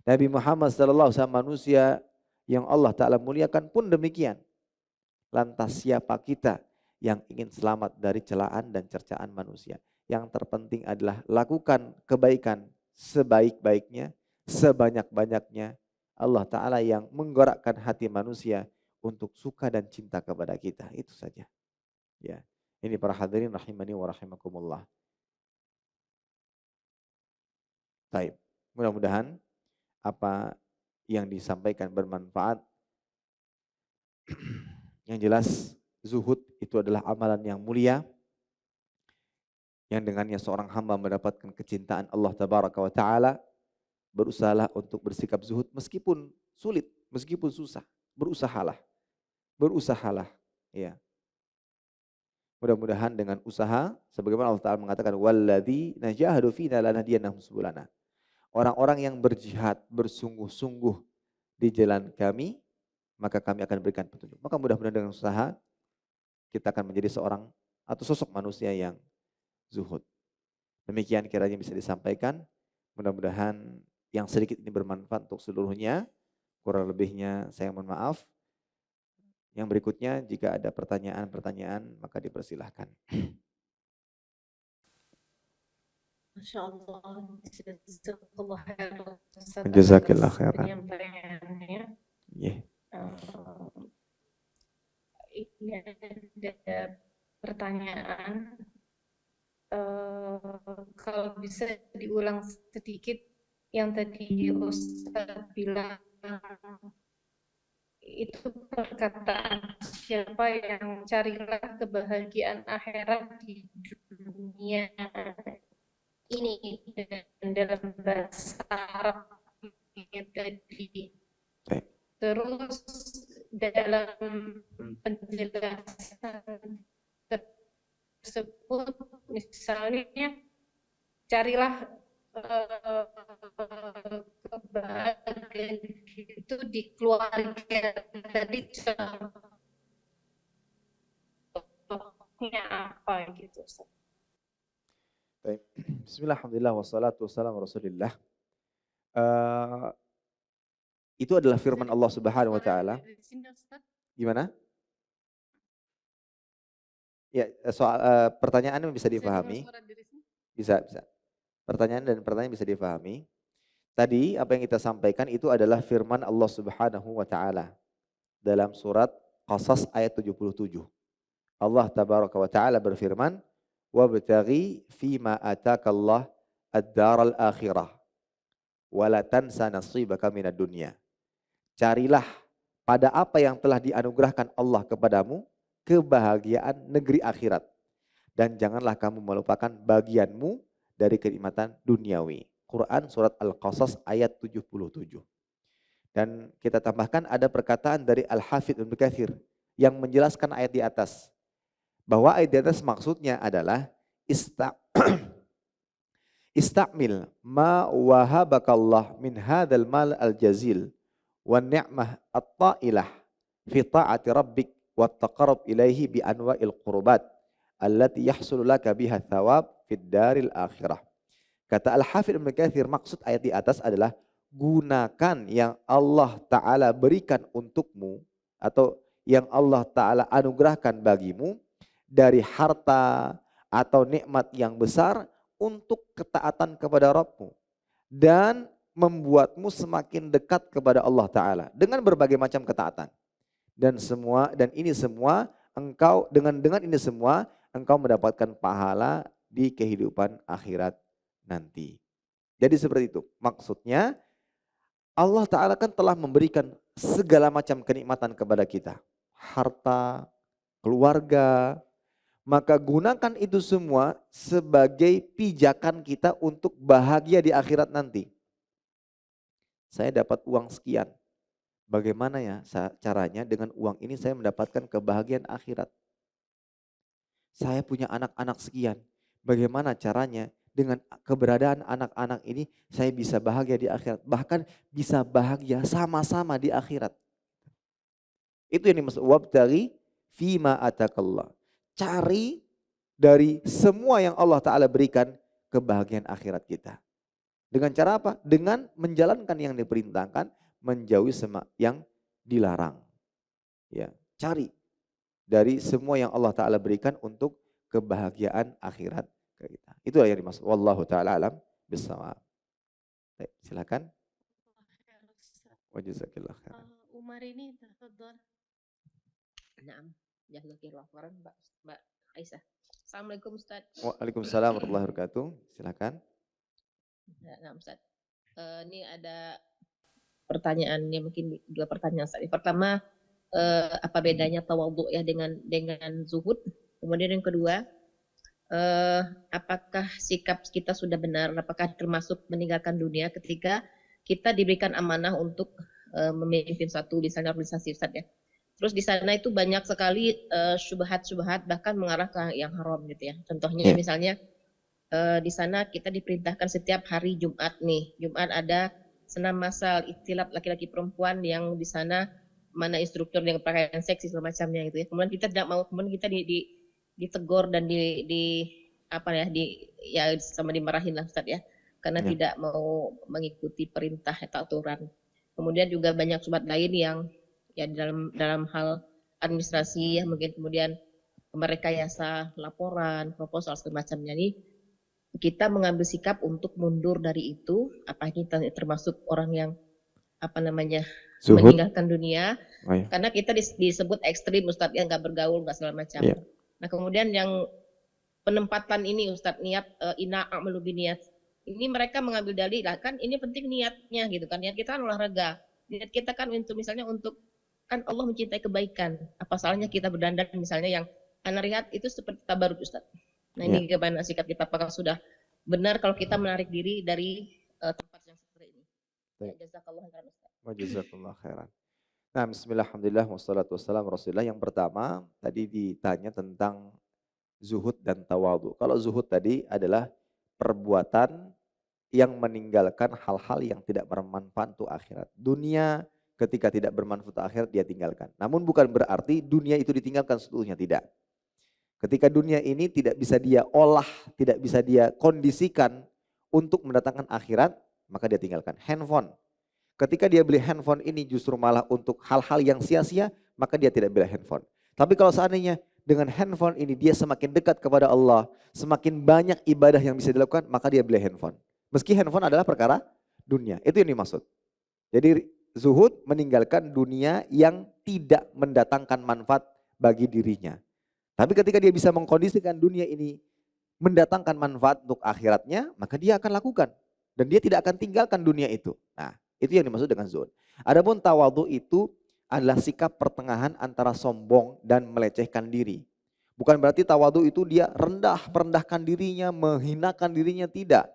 Nabi Muhammad sallallahu alaihi wasallam manusia yang Allah Ta'ala muliakan pun demikian. Lantas siapa kita yang ingin selamat dari celaan dan cercaan manusia? Yang terpenting adalah lakukan kebaikan sebaik-baiknya, sebanyak-banyaknya. Allah Ta'ala yang menggerakkan hati manusia untuk suka dan cinta kepada kita. Itu saja. Ya, ini para hadirin rahimani wa rahimakumullah. Baik, mudah-mudahan apa yang disampaikan bermanfaat. Yang jelas zuhud itu adalah amalan yang mulia yang dengannya seorang hamba mendapatkan kecintaan Allah Tabaraka wa Ta'ala. Berusahalah untuk bersikap zuhud meskipun sulit, meskipun susah. Berusahalah, berusahalah. Ya. Mudah-mudahan dengan usaha, sebagaimana Allah Ta'ala mengatakan, walladzina jahadu fina lanahdiyannahum subulana. Orang-orang yang berjihad, bersungguh-sungguh di jalan kami, maka kami akan berikan petunjuk. Maka mudah-mudahan dengan usaha, kita akan menjadi seorang atau sosok manusia yang zuhud. Demikian kiranya bisa disampaikan. Mudah-mudahan yang sedikit ini bermanfaat untuk seluruhnya. Kurang lebihnya saya mohon maaf. Yang berikutnya jika ada pertanyaan-pertanyaan maka dipersilahkan. Masya Allah, jazakallah khairan Jazakallah atas khairan. penyampaiannya. Yeah. Ini ada pertanyaan, kalau bisa diulang sedikit yang tadi Ustaz bilang, itu perkataan siapa yang carilah kebahagiaan akhirat di dunia ini, dan dalam bahasa Arab tadi. Terus dalam penjelasan tersebut misalnya carilah kebahagiaan itu di keluarga, tadi contohnya apa gitu. Baik. Bismillah, alhamdulillah, wassalatu wassalamu rasulillah. Itu adalah firman Allah Subhanahu wa Ta'ala. Gimana? Ya, soal pertanyaan bisa difahami. Bisa. Pertanyaan bisa difahami. Tadi apa yang kita sampaikan itu adalah firman Allah Subhanahu wa Ta'ala dalam surat Qasas ayat 77. Allah Tabaraka wa Ta'ala berfirman, wabtaghi fima atakallah ad-daral akhirah wa la tansa nasibaka minad dunya. Carilah pada apa yang telah dianugerahkan Allah kepadamu kebahagiaan negeri akhirat, dan janganlah kamu melupakan bagianmu dari kenikmatan duniawi. Quran surat Al-Qasas ayat 77. Dan kita tambahkan ada perkataan dari Al-Hafidz Ibnu Katsir yang menjelaskan ayat di atas. Bahwa ayat di atas maksudnya adalah istamil ma wahabakallah min hadzal mal al-jazil wan ni'mah at-ta'ilah fi ta'ati rabbik wa taqarrub ilaihi bi anwa'il qurbat allati yahsulu laka biha thawab fid daril akhirah. Kata Al-Hafidz Ibnu Katsir, maksud ayat di atas adalah gunakan yang Allah Ta'ala berikan untukmu atau yang Allah Ta'ala anugerahkan bagimu dari harta atau nikmat yang besar untuk ketaatan kepada Rabbmu dan membuatmu semakin dekat kepada Allah Ta'ala dengan berbagai macam ketaatan. Dan ini semua engkau dengan ini semua engkau mendapatkan pahala di kehidupan akhirat nanti. Jadi seperti itu. Maksudnya Allah Ta'ala kan telah memberikan segala macam kenikmatan kepada kita. Harta, keluarga. Maka gunakan itu semua sebagai pijakan kita untuk bahagia di akhirat nanti. Saya dapat uang sekian. Bagaimana ya caranya dengan uang ini saya mendapatkan kebahagiaan akhirat. Saya punya anak-anak sekian. Bagaimana caranya dengan keberadaan anak-anak ini saya bisa bahagia di akhirat. Bahkan bisa bahagia sama-sama di akhirat. Itu yang dimaksud wabtaghi fima atakallah. Cari dari semua yang Allah Ta'ala berikan kebahagiaan akhirat kita. Dengan cara apa? Dengan menjalankan yang diperintahkan, menjauhi yang dilarang. Ya, cari dari semua yang Allah Ta'ala berikan untuk kebahagiaan akhirat kita. Itulah yang dimaksud. Wallahu ta'ala alam bissawab. Silakan. Wa jazakillah khair. Umar ini tafadhol. Naam, jazakallahu khairan Mbak Aisyah. Assalamualaikum Ustaz. Waalaikumsalam warahmatullahi wabarakatuh. Silakan. Nah, Ustaz. Ini ada pertanyaannya, mungkin dua pertanyaan Ustaz. Pertama, apa bedanya tawadhu ya dengan zuhud? Kemudian yang kedua, apakah sikap kita sudah benar, apakah termasuk meninggalkan dunia ketika kita diberikan amanah untuk memimpin satu misalnya organisasi Ustaz ya. Terus di sana itu banyak sekali syubhat-syubhat bahkan mengarah ke yang haram gitu ya. Contohnya misalnya di sana kita diperintahkan setiap hari Jumat nih. Jumat ada senam massal ikhtilaf laki-laki perempuan yang di sana mana instruktur yang pakaian seksi segala macamnya gitu ya. Kemudian kita tidak mau, kemudian kita ditegur dan sama dimarahin lah Ustaz ya. Karena tidak mau mengikuti perintah atau aturan. Kemudian juga banyak syubhat lain yang ya dalam hal administrasi ya, mungkin kemudian merekayasa laporan, proposal segala macamnya nih. Kita mengambil sikap untuk mundur dari itu, apa kita termasuk orang yang zuhud, meninggalkan dunia, karena kita disebut ekstrim Ustadz yang nggak bergaul nggak segala macam. Nah kemudian yang penempatan ini Ustadz niat ina a'malu biniat, ini mereka mengambil dalil kan ini penting niatnya gitu kan, niat kita kan olahraga, niat kita kan untuk misalnya untuk kan Allah mencintai kebaikan, apa salahnya kita berdandan misalnya yang anak lihat itu seperti tabarut Ustadz. Nah ini bagaimana sikap kita, apakah sudah benar kalau kita menarik diri dari tempat yang seperti ini? Jazakallah khairan Ustaz. Jazakallah khairan. Nah, bismillah, alhamdulillah, wassalatu wassalamu rasulillah. Yang pertama tadi ditanya tentang zuhud dan tawadhu. Kalau zuhud tadi adalah perbuatan yang meninggalkan hal-hal yang tidak bermanfaat untuk akhirat. Dunia ketika tidak bermanfaat untuk akhirat dia tinggalkan. Namun bukan berarti dunia itu ditinggalkan seluruhnya, tidak. Ketika dunia ini tidak bisa dia olah, tidak bisa dia kondisikan untuk mendatangkan akhirat, maka dia tinggalkan. Handphone. Ketika dia beli handphone ini justru malah untuk hal-hal yang sia-sia, maka dia tidak beli handphone. Tapi kalau seandainya dengan handphone ini dia semakin dekat kepada Allah, semakin banyak ibadah yang bisa dilakukan, maka dia beli handphone. Meski handphone adalah perkara dunia. Itu yang dimaksud. Jadi zuhud meninggalkan dunia yang tidak mendatangkan manfaat bagi dirinya. Tapi ketika dia bisa mengkondisikan dunia ini mendatangkan manfaat untuk akhiratnya, maka dia akan lakukan. Dan dia tidak akan tinggalkan dunia itu. Nah, itu yang dimaksud dengan zuhud. Adapun tawadhu itu adalah sikap pertengahan antara sombong dan melecehkan diri. Bukan berarti tawadhu itu dia merendahkan dirinya, menghinakan dirinya, tidak.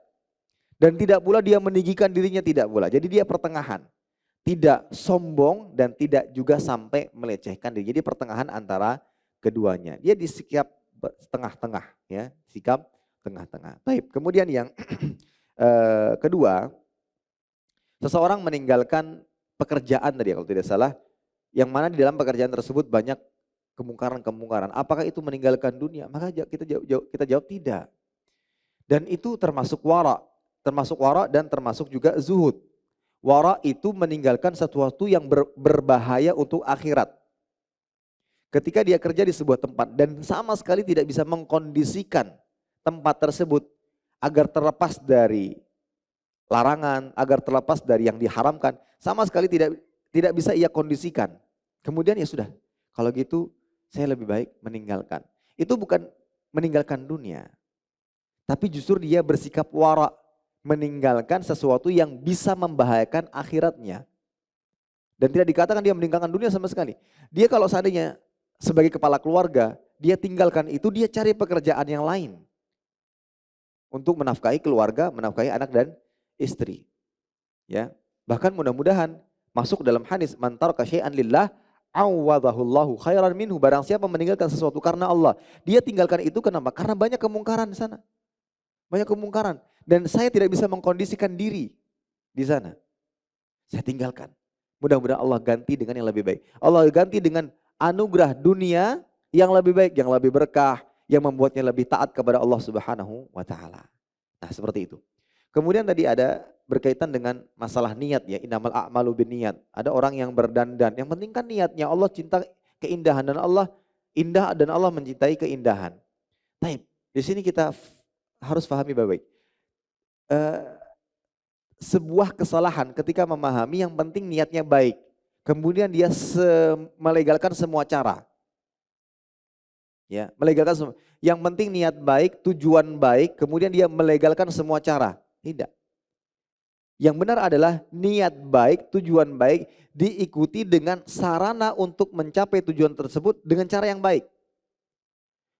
Dan tidak pula dia meninggikan dirinya, tidak pula. Jadi dia pertengahan. Tidak sombong dan tidak juga sampai melecehkan diri. Jadi pertengahan antara keduanya. Dia di sikap tengah-tengah, ya, sikap tengah-tengah. Baik, kemudian yang kedua, seseorang meninggalkan pekerjaan tadi kalau tidak salah, yang mana di dalam pekerjaan tersebut banyak kemungkaran-kemungkaran. Apakah itu meninggalkan dunia? Maka kita jawab tidak. Dan itu termasuk wara dan termasuk juga zuhud. Wara itu meninggalkan sesuatu yang berbahaya untuk akhirat. Ketika dia kerja di sebuah tempat dan sama sekali tidak bisa mengkondisikan tempat tersebut agar terlepas dari larangan, agar terlepas dari yang diharamkan, sama sekali tidak bisa ia kondisikan. Kemudian ya sudah, kalau gitu saya lebih baik meninggalkan. Itu bukan meninggalkan dunia, tapi justru dia bersikap wara, meninggalkan sesuatu yang bisa membahayakan akhiratnya. Dan tidak dikatakan dia meninggalkan dunia sama sekali. Dia kalau seandainya sebagai kepala keluarga, dia tinggalkan itu, dia cari pekerjaan yang lain. Untuk menafkahi keluarga, menafkahi anak dan istri. Ya, bahkan mudah-mudahan masuk dalam hadis, man taraka syai'an lillah awadahullahu khairan minhu. Barang siapa meninggalkan sesuatu karena Allah, dia tinggalkan itu kenapa? Karena banyak kemungkaran di sana. Banyak kemungkaran dan saya tidak bisa mengkondisikan diri di sana. Saya tinggalkan. Mudah-mudahan Allah ganti dengan yang lebih baik. Allah ganti dengan anugerah dunia yang lebih baik, yang lebih berkah, yang membuatnya lebih taat kepada Allah Subhanahu wa taala. Nah, seperti itu. Kemudian tadi ada berkaitan dengan masalah niat ya, innamal a'malu binniyat. Ada orang yang berdandan, yang penting kan niatnya. Allah cinta keindahan dan Allah indah dan Allah mencintai keindahan. Baik, di sini kita harus pahami baik-baik. Sebuah kesalahan ketika memahami yang penting niatnya baik. Kemudian dia melegalkan semua cara. Ya, melegalkan semua. Yang penting niat baik, tujuan baik, kemudian dia melegalkan semua cara. Tidak. Yang benar adalah niat baik, tujuan baik diikuti dengan sarana untuk mencapai tujuan tersebut dengan cara yang baik.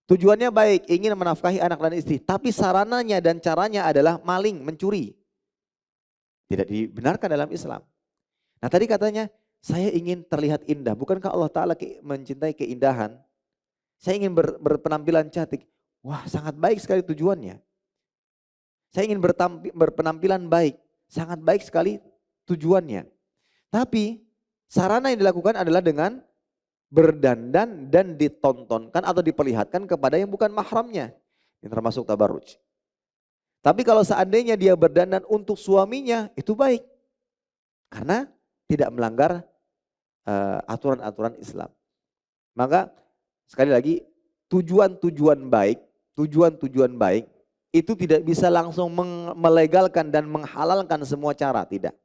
Tujuannya baik, ingin menafkahi anak dan istri, tapi sarananya dan caranya adalah maling, mencuri. Tidak dibenarkan dalam Islam. Nah tadi katanya, saya ingin terlihat indah. Bukankah Allah Ta'ala mencintai keindahan? Saya ingin berpenampilan cantik. Wah, sangat baik sekali tujuannya. Saya ingin berpenampilan baik. Sangat baik sekali tujuannya. Tapi sarana yang dilakukan adalah dengan berdandan dan ditontonkan atau diperlihatkan kepada yang bukan mahramnya. Ini termasuk tabarruj. Tapi kalau seandainya dia berdandan untuk suaminya, itu baik. Karena tidak melanggar aturan-aturan Islam. Maka sekali lagi, tujuan-tujuan baik itu tidak bisa langsung melegalkan dan menghalalkan semua cara, tidak.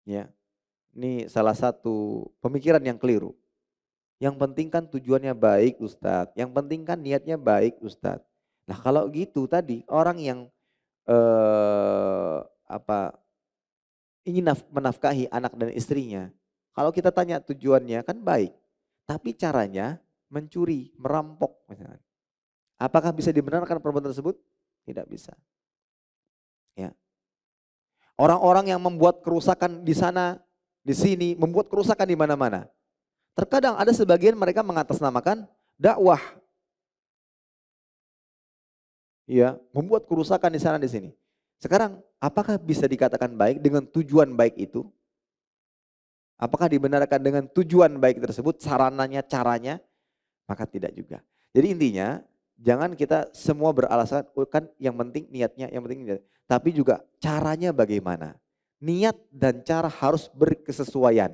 Ya. Ini salah satu pemikiran yang keliru. Yang penting kan tujuannya baik, Ustadz. Yang penting kan niatnya baik, Ustadz. Nah, kalau gitu tadi orang yang ingin menafkahi anak dan istrinya, kalau kita tanya tujuannya kan baik, tapi caranya mencuri, merampok misalnya. Apakah bisa dibenarkan perbuatan tersebut? Tidak bisa. Ya. Orang-orang yang membuat kerusakan di sana, di sini, membuat kerusakan di mana-mana. Terkadang ada sebagian mereka mengatasnamakan dakwah. Ya, membuat kerusakan di sana di sini. Sekarang, apakah bisa dikatakan baik dengan tujuan baik itu? Apakah dibenarkan dengan tujuan baik tersebut, sarananya, caranya? Maka tidak juga. Jadi intinya, jangan kita semua beralasan, kan yang penting niatnya, yang penting niatnya. Tapi juga caranya bagaimana. Niat dan cara harus berkesesuaian.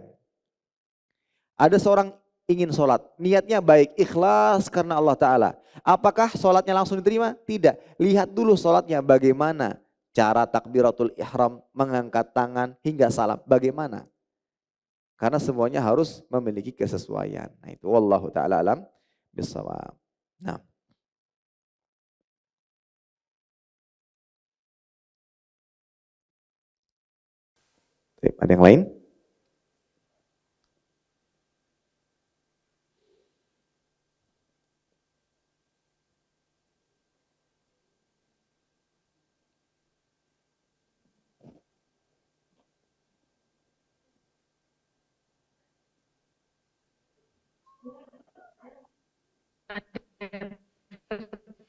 Ada seorang ingin sholat, niatnya baik, ikhlas karena Allah Ta'ala. Apakah sholatnya langsung diterima? Tidak. Lihat dulu sholatnya bagaimana. Cara takbiratul ihram, mengangkat tangan hingga salam, bagaimana? Karena semuanya harus memiliki kesesuaian. Nah itu wallahu ta'ala alam bisawab. Nah. Ada yang lain?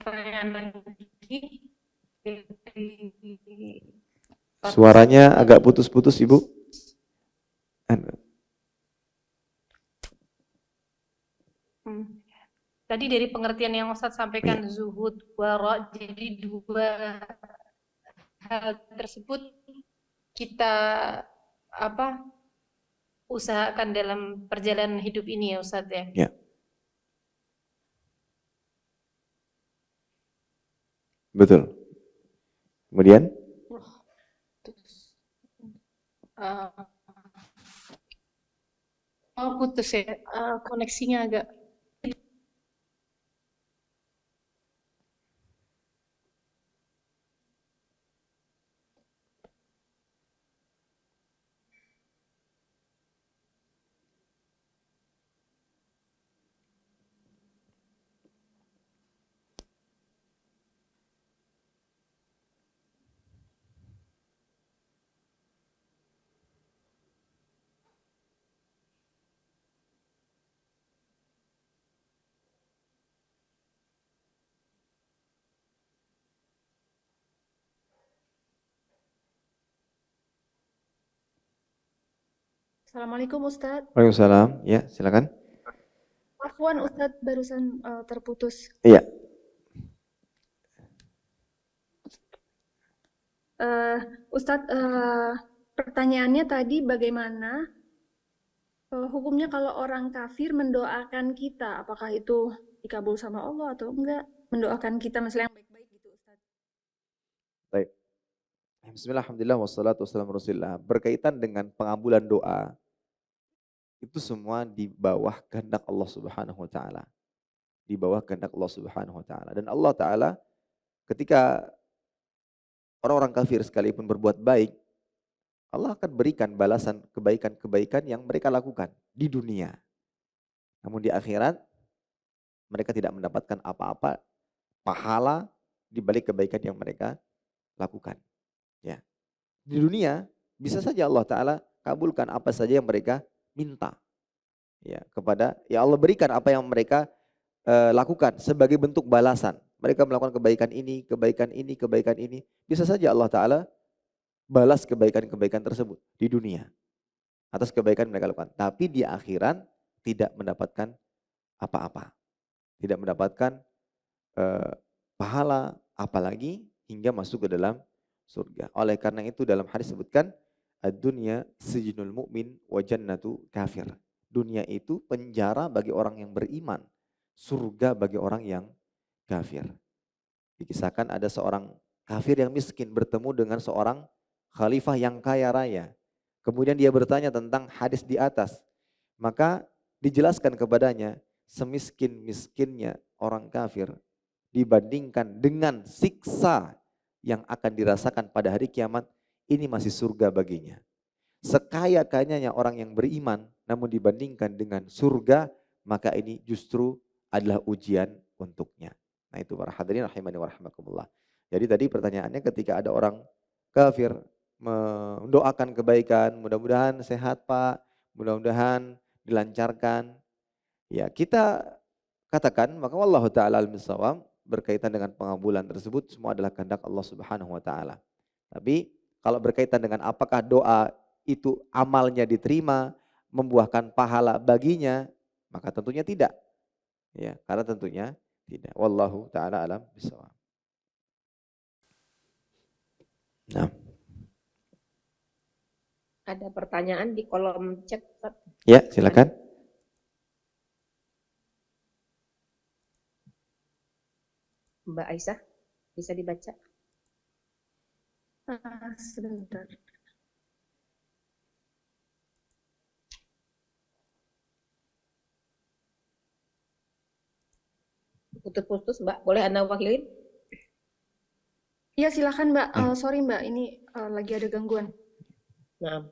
Pertanyaan lagi. Suaranya agak putus-putus, Ibu. Tadi dari pengertian yang Ustadz sampaikan, zuhud, wara, jadi dua hal tersebut kita usahakan dalam perjalanan hidup ini ya Ustadz ya. Ya. Betul. Kemudian? Putus ya, koneksinya agak. Assalamualaikum Ustadz. Waalaikumsalam. Ya, silakan. Afwan Ustadz, barusan terputus. Iya. Ustadz, pertanyaannya tadi bagaimana hukumnya kalau orang kafir mendoakan kita? Apakah itu dikabul sama Allah atau enggak? Mendoakan kita misalnya yang baik-baik gitu Ustadz. Baik. Bismillah, alhamdulillah, wassalatu wassalamu rasulillah. Berkaitan dengan pengabulan doa, itu semua di bawah kehendak Allah Subhanahu wa taala. Di bawah kehendak Allah Subhanahu wa taala. Dan Allah taala ketika orang-orang kafir sekalipun berbuat baik, Allah akan berikan balasan kebaikan-kebaikan yang mereka lakukan di dunia. Namun di akhirat mereka tidak mendapatkan apa-apa pahala di balik kebaikan yang mereka lakukan. Ya. Di dunia bisa saja Allah taala kabulkan apa saja yang mereka minta. Ya, Allah berikan apa yang mereka lakukan sebagai bentuk balasan. Mereka melakukan kebaikan ini, kebaikan ini, kebaikan ini. Bisa saja Allah taala balas kebaikan-kebaikan tersebut di dunia atas kebaikan mereka lakukan. Tapi di akhirat tidak mendapatkan apa-apa. Tidak mendapatkan pahala apalagi hingga masuk ke dalam surga. Oleh karena itu dalam hadis disebutkan ad-dunya sijnul mu'min wa jannatu kafir. Dunia itu penjara bagi orang yang beriman, surga bagi orang yang kafir. Dikisahkan ada seorang kafir yang miskin bertemu dengan seorang khalifah yang kaya raya. Kemudian dia bertanya tentang hadis di atas. Maka dijelaskan kepadanya, semiskin-miskinnya orang kafir dibandingkan dengan siksa yang akan dirasakan pada hari kiamat, ini masih surga baginya. Sekaya-kayanya orang yang beriman, namun dibandingkan dengan surga, maka ini justru adalah ujian untuknya. Nah itu para hadirin rahimani wa rahimakumullah. Jadi tadi pertanyaannya ketika ada orang kafir mendoakan kebaikan, mudah-mudahan sehat Pak, mudah-mudahan dilancarkan. Ya kita katakan, maka wallahu ta'ala al-misawam, berkaitan dengan pengabulan tersebut semua adalah kehendak Allah Subhanahu wa taala. Tapi kalau berkaitan dengan apakah doa itu amalnya diterima, membuahkan pahala baginya, maka tentunya tidak. Ya, karena tentunya tidak. Wallahu taala alam bisawab. Nah. Ada pertanyaan di kolom chat. Ya, silakan. Mbak Aisyah, bisa dibaca? Sebentar. Putus-putus Mbak, boleh Anda wakilin? Iya silakan Mbak, sorry Mbak, ini lagi ada gangguan. Nah,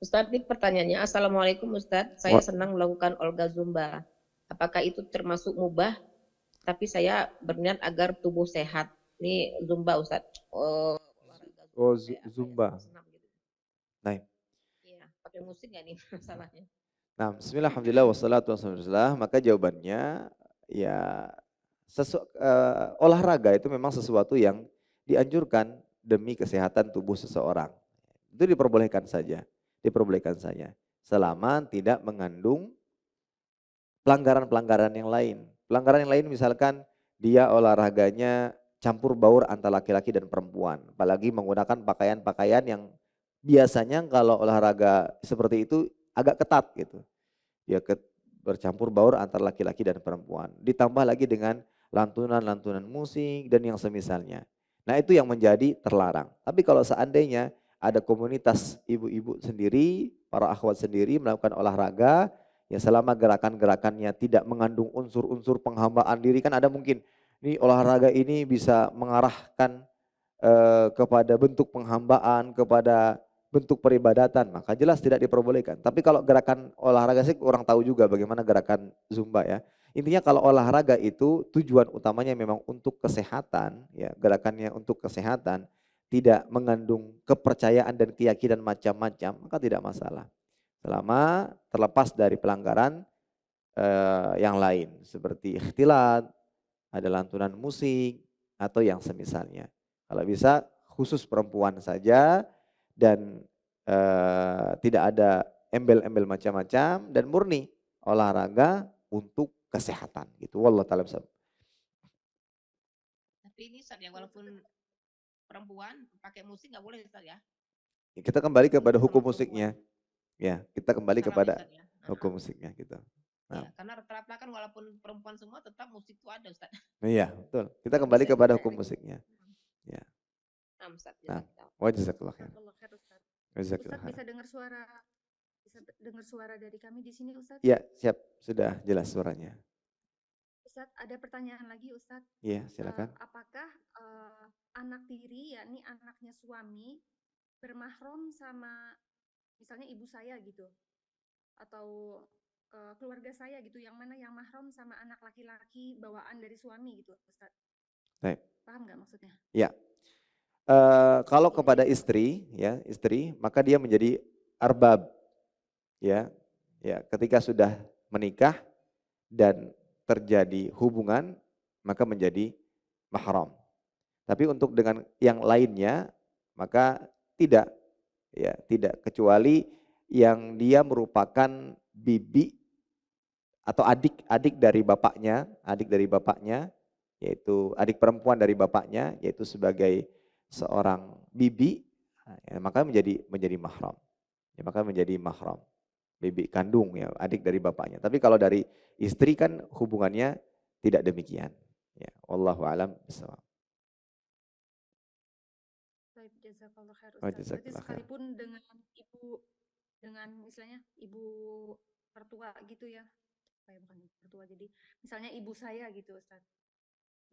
Ustadz, ini pertanyaannya. Assalamualaikum Ustadz, saya senang melakukan olga zumba. Apakah itu termasuk mubah? Tapi saya berniat agar tubuh sehat. Ini zumba Ustadz. Olahraga Oh, zumba. zumba. Nah. Iya, pakai musik nggak nih masalahnya? Nah, bismillah, alhamdulillah, wassalatu wassalamu ala rasulillah. Maka jawabannya ya olahraga itu memang sesuatu yang dianjurkan demi kesehatan tubuh seseorang. Itu diperbolehkan saja, selama tidak mengandung pelanggaran-pelanggaran yang lain. Pelanggaran yang lain misalkan dia olahraganya campur baur antara laki-laki dan perempuan, apalagi menggunakan pakaian-pakaian yang biasanya kalau olahraga seperti itu agak ketat gitu. Ya bercampur baur antara laki-laki dan perempuan. Ditambah lagi dengan lantunan-lantunan musik dan yang semisalnya. Nah itu yang menjadi terlarang. Tapi kalau seandainya ada komunitas ibu-ibu sendiri, para akhwat sendiri melakukan olahraga, ya selama gerakan-gerakannya tidak mengandung unsur-unsur penghambaan diri, kan ada mungkin ini olahraga ini bisa mengarahkan kepada bentuk penghambaan, kepada bentuk peribadatan, maka jelas tidak diperbolehkan. Tapi kalau gerakan olahraga sih kurang tahu juga bagaimana gerakan zumba ya. Intinya kalau olahraga itu tujuan utamanya memang untuk kesehatan, ya gerakannya untuk kesehatan, tidak mengandung kepercayaan dan keyakinan macam-macam, maka tidak masalah. Selama terlepas dari pelanggaran yang lain seperti ikhtilat, ada lantunan musik atau yang semisalnya. Kalau bisa khusus perempuan saja dan tidak ada embel-embel macam-macam dan murni olahraga untuk kesehatan gitu. Wallahu ta'ala bishawab. Tapi ini Ustaz ya, walaupun perempuan pakai musik nggak boleh Ustaz ya? Kita kembali kepada hukum musiknya. Ya, kita kembali kepada Ustaz, ya? hukum musiknya gitu. Ya, karena rata-rata kan walaupun perempuan semua tetap musik itu ada Ustaz. Iya, betul. Kita kembali kepada hukum musiknya. Ya. Nah, jazakallah khair. Ustaz bisa dengar suara dari kami di sini Ustaz? Iya, siap. Sudah jelas suaranya. Ustaz, ada pertanyaan lagi Ustaz. Iya, silakan. Apakah anak tiri, yakni anaknya suami, bermahram sama misalnya ibu saya gitu, atau keluarga saya gitu, yang mana yang mahram sama anak laki-laki bawaan dari suami gitu Ustaz? Baik. Paham nggak maksudnya? Ya. Kalau kepada istri, ya istri, maka dia menjadi arbab, ya, ketika sudah menikah dan terjadi hubungan, maka menjadi mahram. Tapi untuk dengan yang lainnya, maka tidak, ya tidak, kecuali yang dia merupakan bibi atau adik dari bapaknya, yaitu adik perempuan dari bapaknya, yaitu sebagai seorang bibi, ya, maka menjadi mahram. Ya, maka menjadi mahram. Bibi kandung ya, adik dari bapaknya. Tapi kalau dari istri kan hubungannya tidak demikian. Ya, wallahu alam bishawab. Baik, jazakallah khair Ustaz. Berarti sekalipun dengan istilahnya ibu mertua gitu ya. Bukan mertua, jadi misalnya ibu saya gitu Ustaz.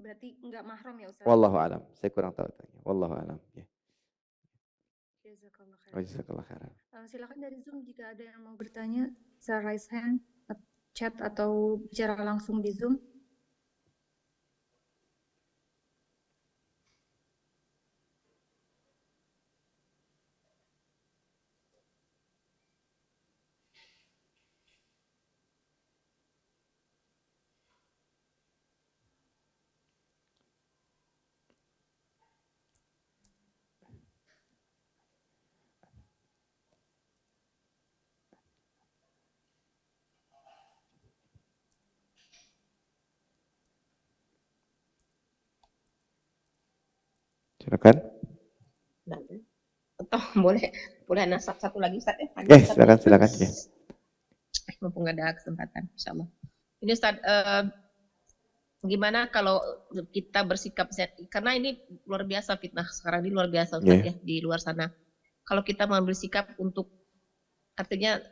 Berarti enggak mahram ya Ustaz? Wallahu alam. Saya kurang tahu tanya. Wallahu alam. Ya. Jazakallah khair. Jazakallah khair. Silakan dari Zoom jika ada yang mau bertanya, bisa raise hand, chat atau bicara langsung di Zoom. Silakan. Atau boleh nasab satu lagi Ustaz ya? Silakan ya. Mumpung ada kesempatan, insyaallah. Ini Ustaz, gimana kalau kita bersikap karena ini luar biasa fitnah sekarang ini luar biasa Ustaz ya di luar sana. Kalau kita mengambil sikap untuk artinya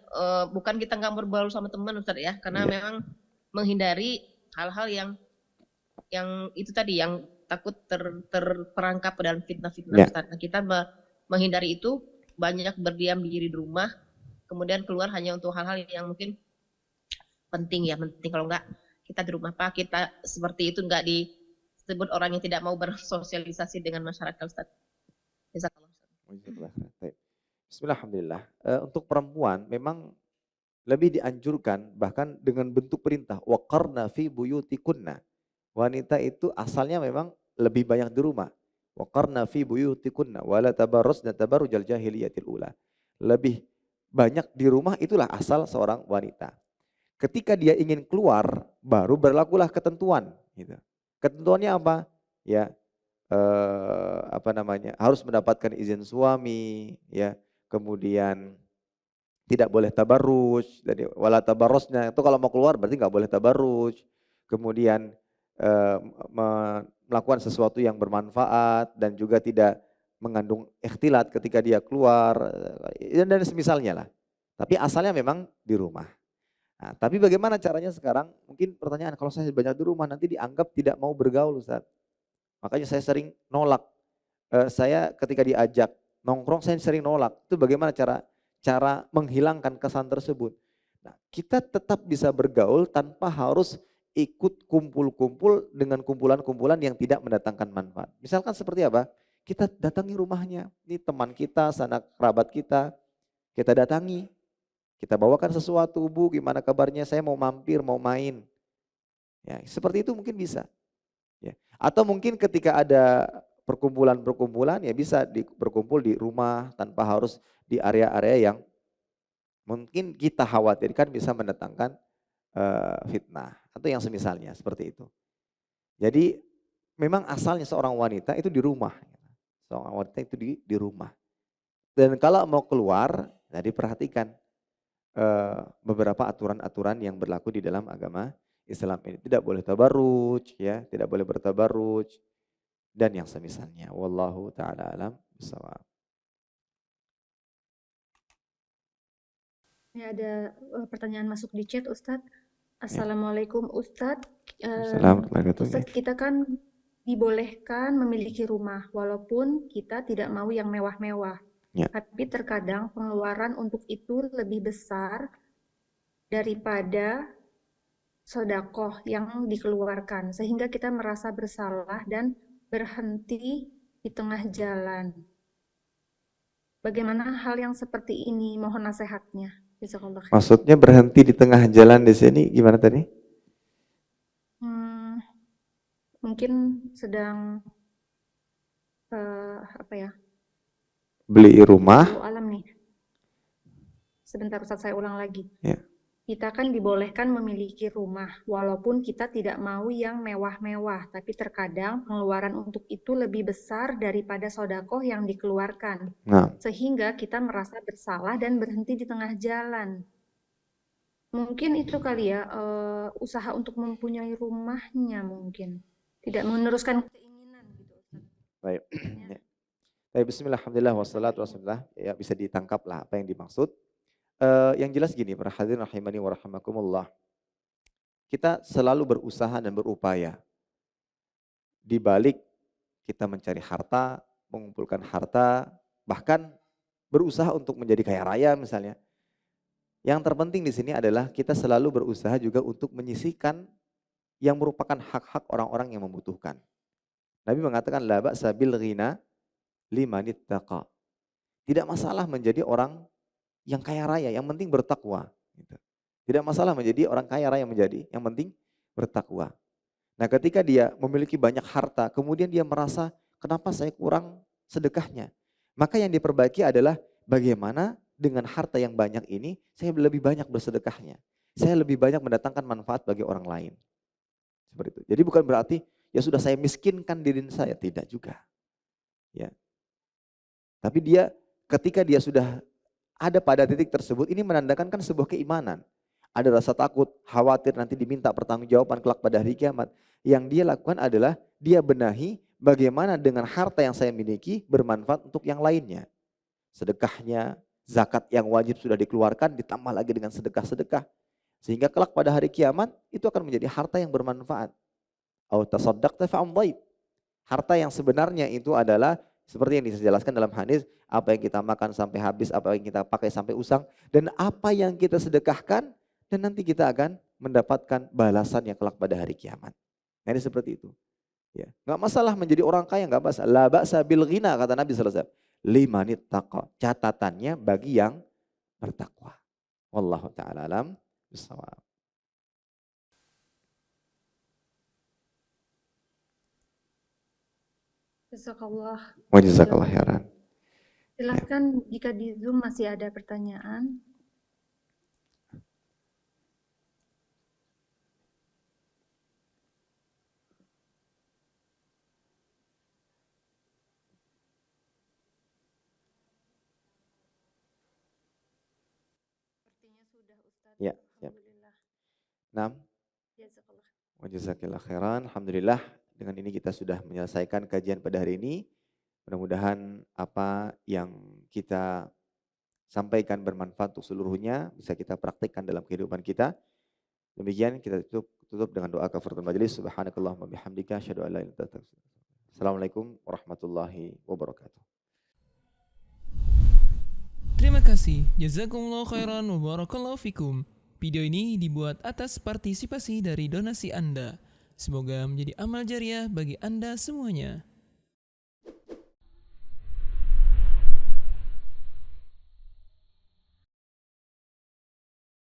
bukan kita nggak berbaur sama teman Ustaz ya, karena memang menghindari hal-hal yang itu tadi yang takut terperangkap dalam fitnah-fitnah Ustaz. Nah, kita menghindari itu banyak berdiam diri di rumah kemudian keluar hanya untuk hal-hal yang mungkin penting ya, penting. Kalau enggak kita di rumah Pak, kita seperti itu enggak disebut orang yang tidak mau bersosialisasi dengan masyarakat, Ustaz. Jazakallah. Baik. Bismillahirrahmanirrahim. Untuk perempuan memang lebih dianjurkan bahkan dengan bentuk perintah waqarna fi buyutikunna. Wanita itu asalnya memang lebih banyak di rumah. Waqarna fi buyutikunna wala tabarrusna tabarrujal jahiliyatil ula. Lebih banyak di rumah itulah asal seorang wanita. Ketika dia ingin keluar, baru berlakulah ketentuan. Gitu. Ketentuannya apa? Ya, harus mendapatkan izin suami, ya. Kemudian tidak boleh tabarruj, jadi wala tabarrusnya itu kalau mau keluar berarti nggak boleh tabarruj. Kemudian melakukan sesuatu yang bermanfaat dan juga tidak mengandung ikhtilat ketika dia keluar dan semisalnya lah. Tapi asalnya memang di rumah. Nah, tapi bagaimana caranya sekarang? Mungkin pertanyaan, kalau saya banyak di rumah nanti dianggap tidak mau bergaul, Ustaz. Makanya saya sering nolak. Saya ketika diajak nongkrong saya sering nolak. Itu bagaimana cara menghilangkan kesan tersebut? Nah, kita tetap bisa bergaul tanpa harus ikut kumpul-kumpul dengan kumpulan-kumpulan yang tidak mendatangkan manfaat. Misalkan seperti apa? Kita datangi rumahnya. Ini teman kita, sanak kerabat kita datangi. Kita bawakan sesuatu, Bu, gimana kabarnya? Saya mau mampir, mau main. Ya, seperti itu mungkin bisa. Ya. Atau mungkin ketika ada perkumpulan-perkumpulan ya bisa berkumpul di rumah tanpa harus di area-area yang mungkin kita khawatirkan bisa mendatangkan fitnah atau yang semisalnya seperti itu. Jadi memang asalnya seorang wanita itu di rumah. Seorang wanita itu di rumah. Dan kalau mau keluar, nah diperhatikan beberapa aturan-aturan yang berlaku di dalam agama Islam ini. Tidak boleh tabarruj, ya, tidak boleh bertabarruj dan yang semisalnya. Wallahu taala alam bisawab. Ini ada pertanyaan masuk di chat, Ustadz. Assalamualaikum Ustadz. Ustadz, kita kan dibolehkan memiliki rumah walaupun kita tidak mau yang mewah-mewah. Ya. Tapi terkadang pengeluaran untuk itu lebih besar daripada sedekah yang dikeluarkan, sehingga kita merasa bersalah dan berhenti di tengah jalan. Bagaimana hal yang seperti ini? Mohon nasihatnya. Maksudnya berhenti di tengah jalan di sini gimana tadi? Mungkin sedang beli rumah. Alam nih. Sebentar Ustaz, saya ulang lagi. Ya. Kita kan dibolehkan memiliki rumah, walaupun kita tidak mau yang mewah-mewah, tapi terkadang pengeluaran untuk itu lebih besar daripada sedekah yang dikeluarkan. Nah. Sehingga kita merasa bersalah dan berhenti di tengah jalan. Mungkin itu kali ya, usaha untuk mempunyai rumahnya mungkin. Tidak meneruskan keinginan gitu. Baik. Ya. Bismillah, alhamdulillah, wassalatu wassalam. Ya, bisa ditangkap lah apa yang dimaksud. Yang jelas gini, para hadirin rahimani wa rahimakumullah. Kita selalu berusaha dan berupaya. Di balik kita mencari harta, mengumpulkan harta, bahkan berusaha untuk menjadi kaya raya misalnya. Yang terpenting di sini adalah kita selalu berusaha juga untuk menyisihkan yang merupakan hak-hak orang-orang yang membutuhkan. Nabi mengatakan la ba'sa bil ghina limanit taqa. Tidak masalah menjadi orang yang kaya raya, yang penting bertakwa. Tidak masalah menjadi orang kaya raya yang penting bertakwa. Nah, ketika dia memiliki banyak harta, kemudian dia merasa kenapa saya kurang sedekahnya. Maka yang diperbaiki adalah bagaimana dengan harta yang banyak ini saya lebih banyak bersedekahnya. Saya lebih banyak mendatangkan manfaat bagi orang lain. Seperti itu. Jadi bukan berarti ya sudah saya miskinkan diri saya, tidak juga. Ya. Tapi ketika dia sudah ada pada titik tersebut, ini menandakan kan sebuah keimanan. Ada rasa takut, khawatir nanti diminta pertanggungjawaban kelak pada hari kiamat. Yang dia lakukan adalah dia benahi bagaimana dengan harta yang saya miliki bermanfaat untuk yang lainnya. Sedekahnya, zakat yang wajib sudah dikeluarkan ditambah lagi dengan sedekah-sedekah. Sehingga kelak pada hari kiamat itu akan menjadi harta yang bermanfaat. Au tasaddaqta fa'amdait. Harta yang sebenarnya itu adalah Seperti yang dijelaskan dalam hadis, apa yang kita makan sampai habis, apa yang kita pakai sampai usang, dan apa yang kita sedekahkan, dan nanti kita akan mendapatkan balasan yang kelak pada hari kiamat. Nah, ini seperti itu. Ya, nggak masalah menjadi orang kaya, nggak masalah. La ba'sa bil ghina, kata Nabi sallallahu alaihi wasallam. Limanit taqa. Catatannya bagi yang bertakwa. Wallahu taala alam bisawab. Jazakallah. Wa jazakallah khairan. Silakan jika di Zoom masih ada pertanyaan. Sepertinya sudah Ustadz. Ya, siap. Alhamdulillah. Nah, Jazakallah. wa jazakallah khairan. Alhamdulillah, dengan ini kita sudah menyelesaikan kajian pada hari ini. Mudah-mudahan apa yang kita sampaikan bermanfaat untuk seluruhnya, bisa kita praktikkan dalam kehidupan kita. Demikian kita tutup dengan doa kafaratul majelis. Subhanakallahumma bihamdika asyhadu an la ilaha illa anta. Assalamualaikum warahmatullahi wabarakatuh. Terima kasih. Jazakumullah khairan wa barakallahu fikum. Video ini dibuat atas partisipasi dari donasi Anda. Semoga menjadi amal jariah bagi Anda semuanya.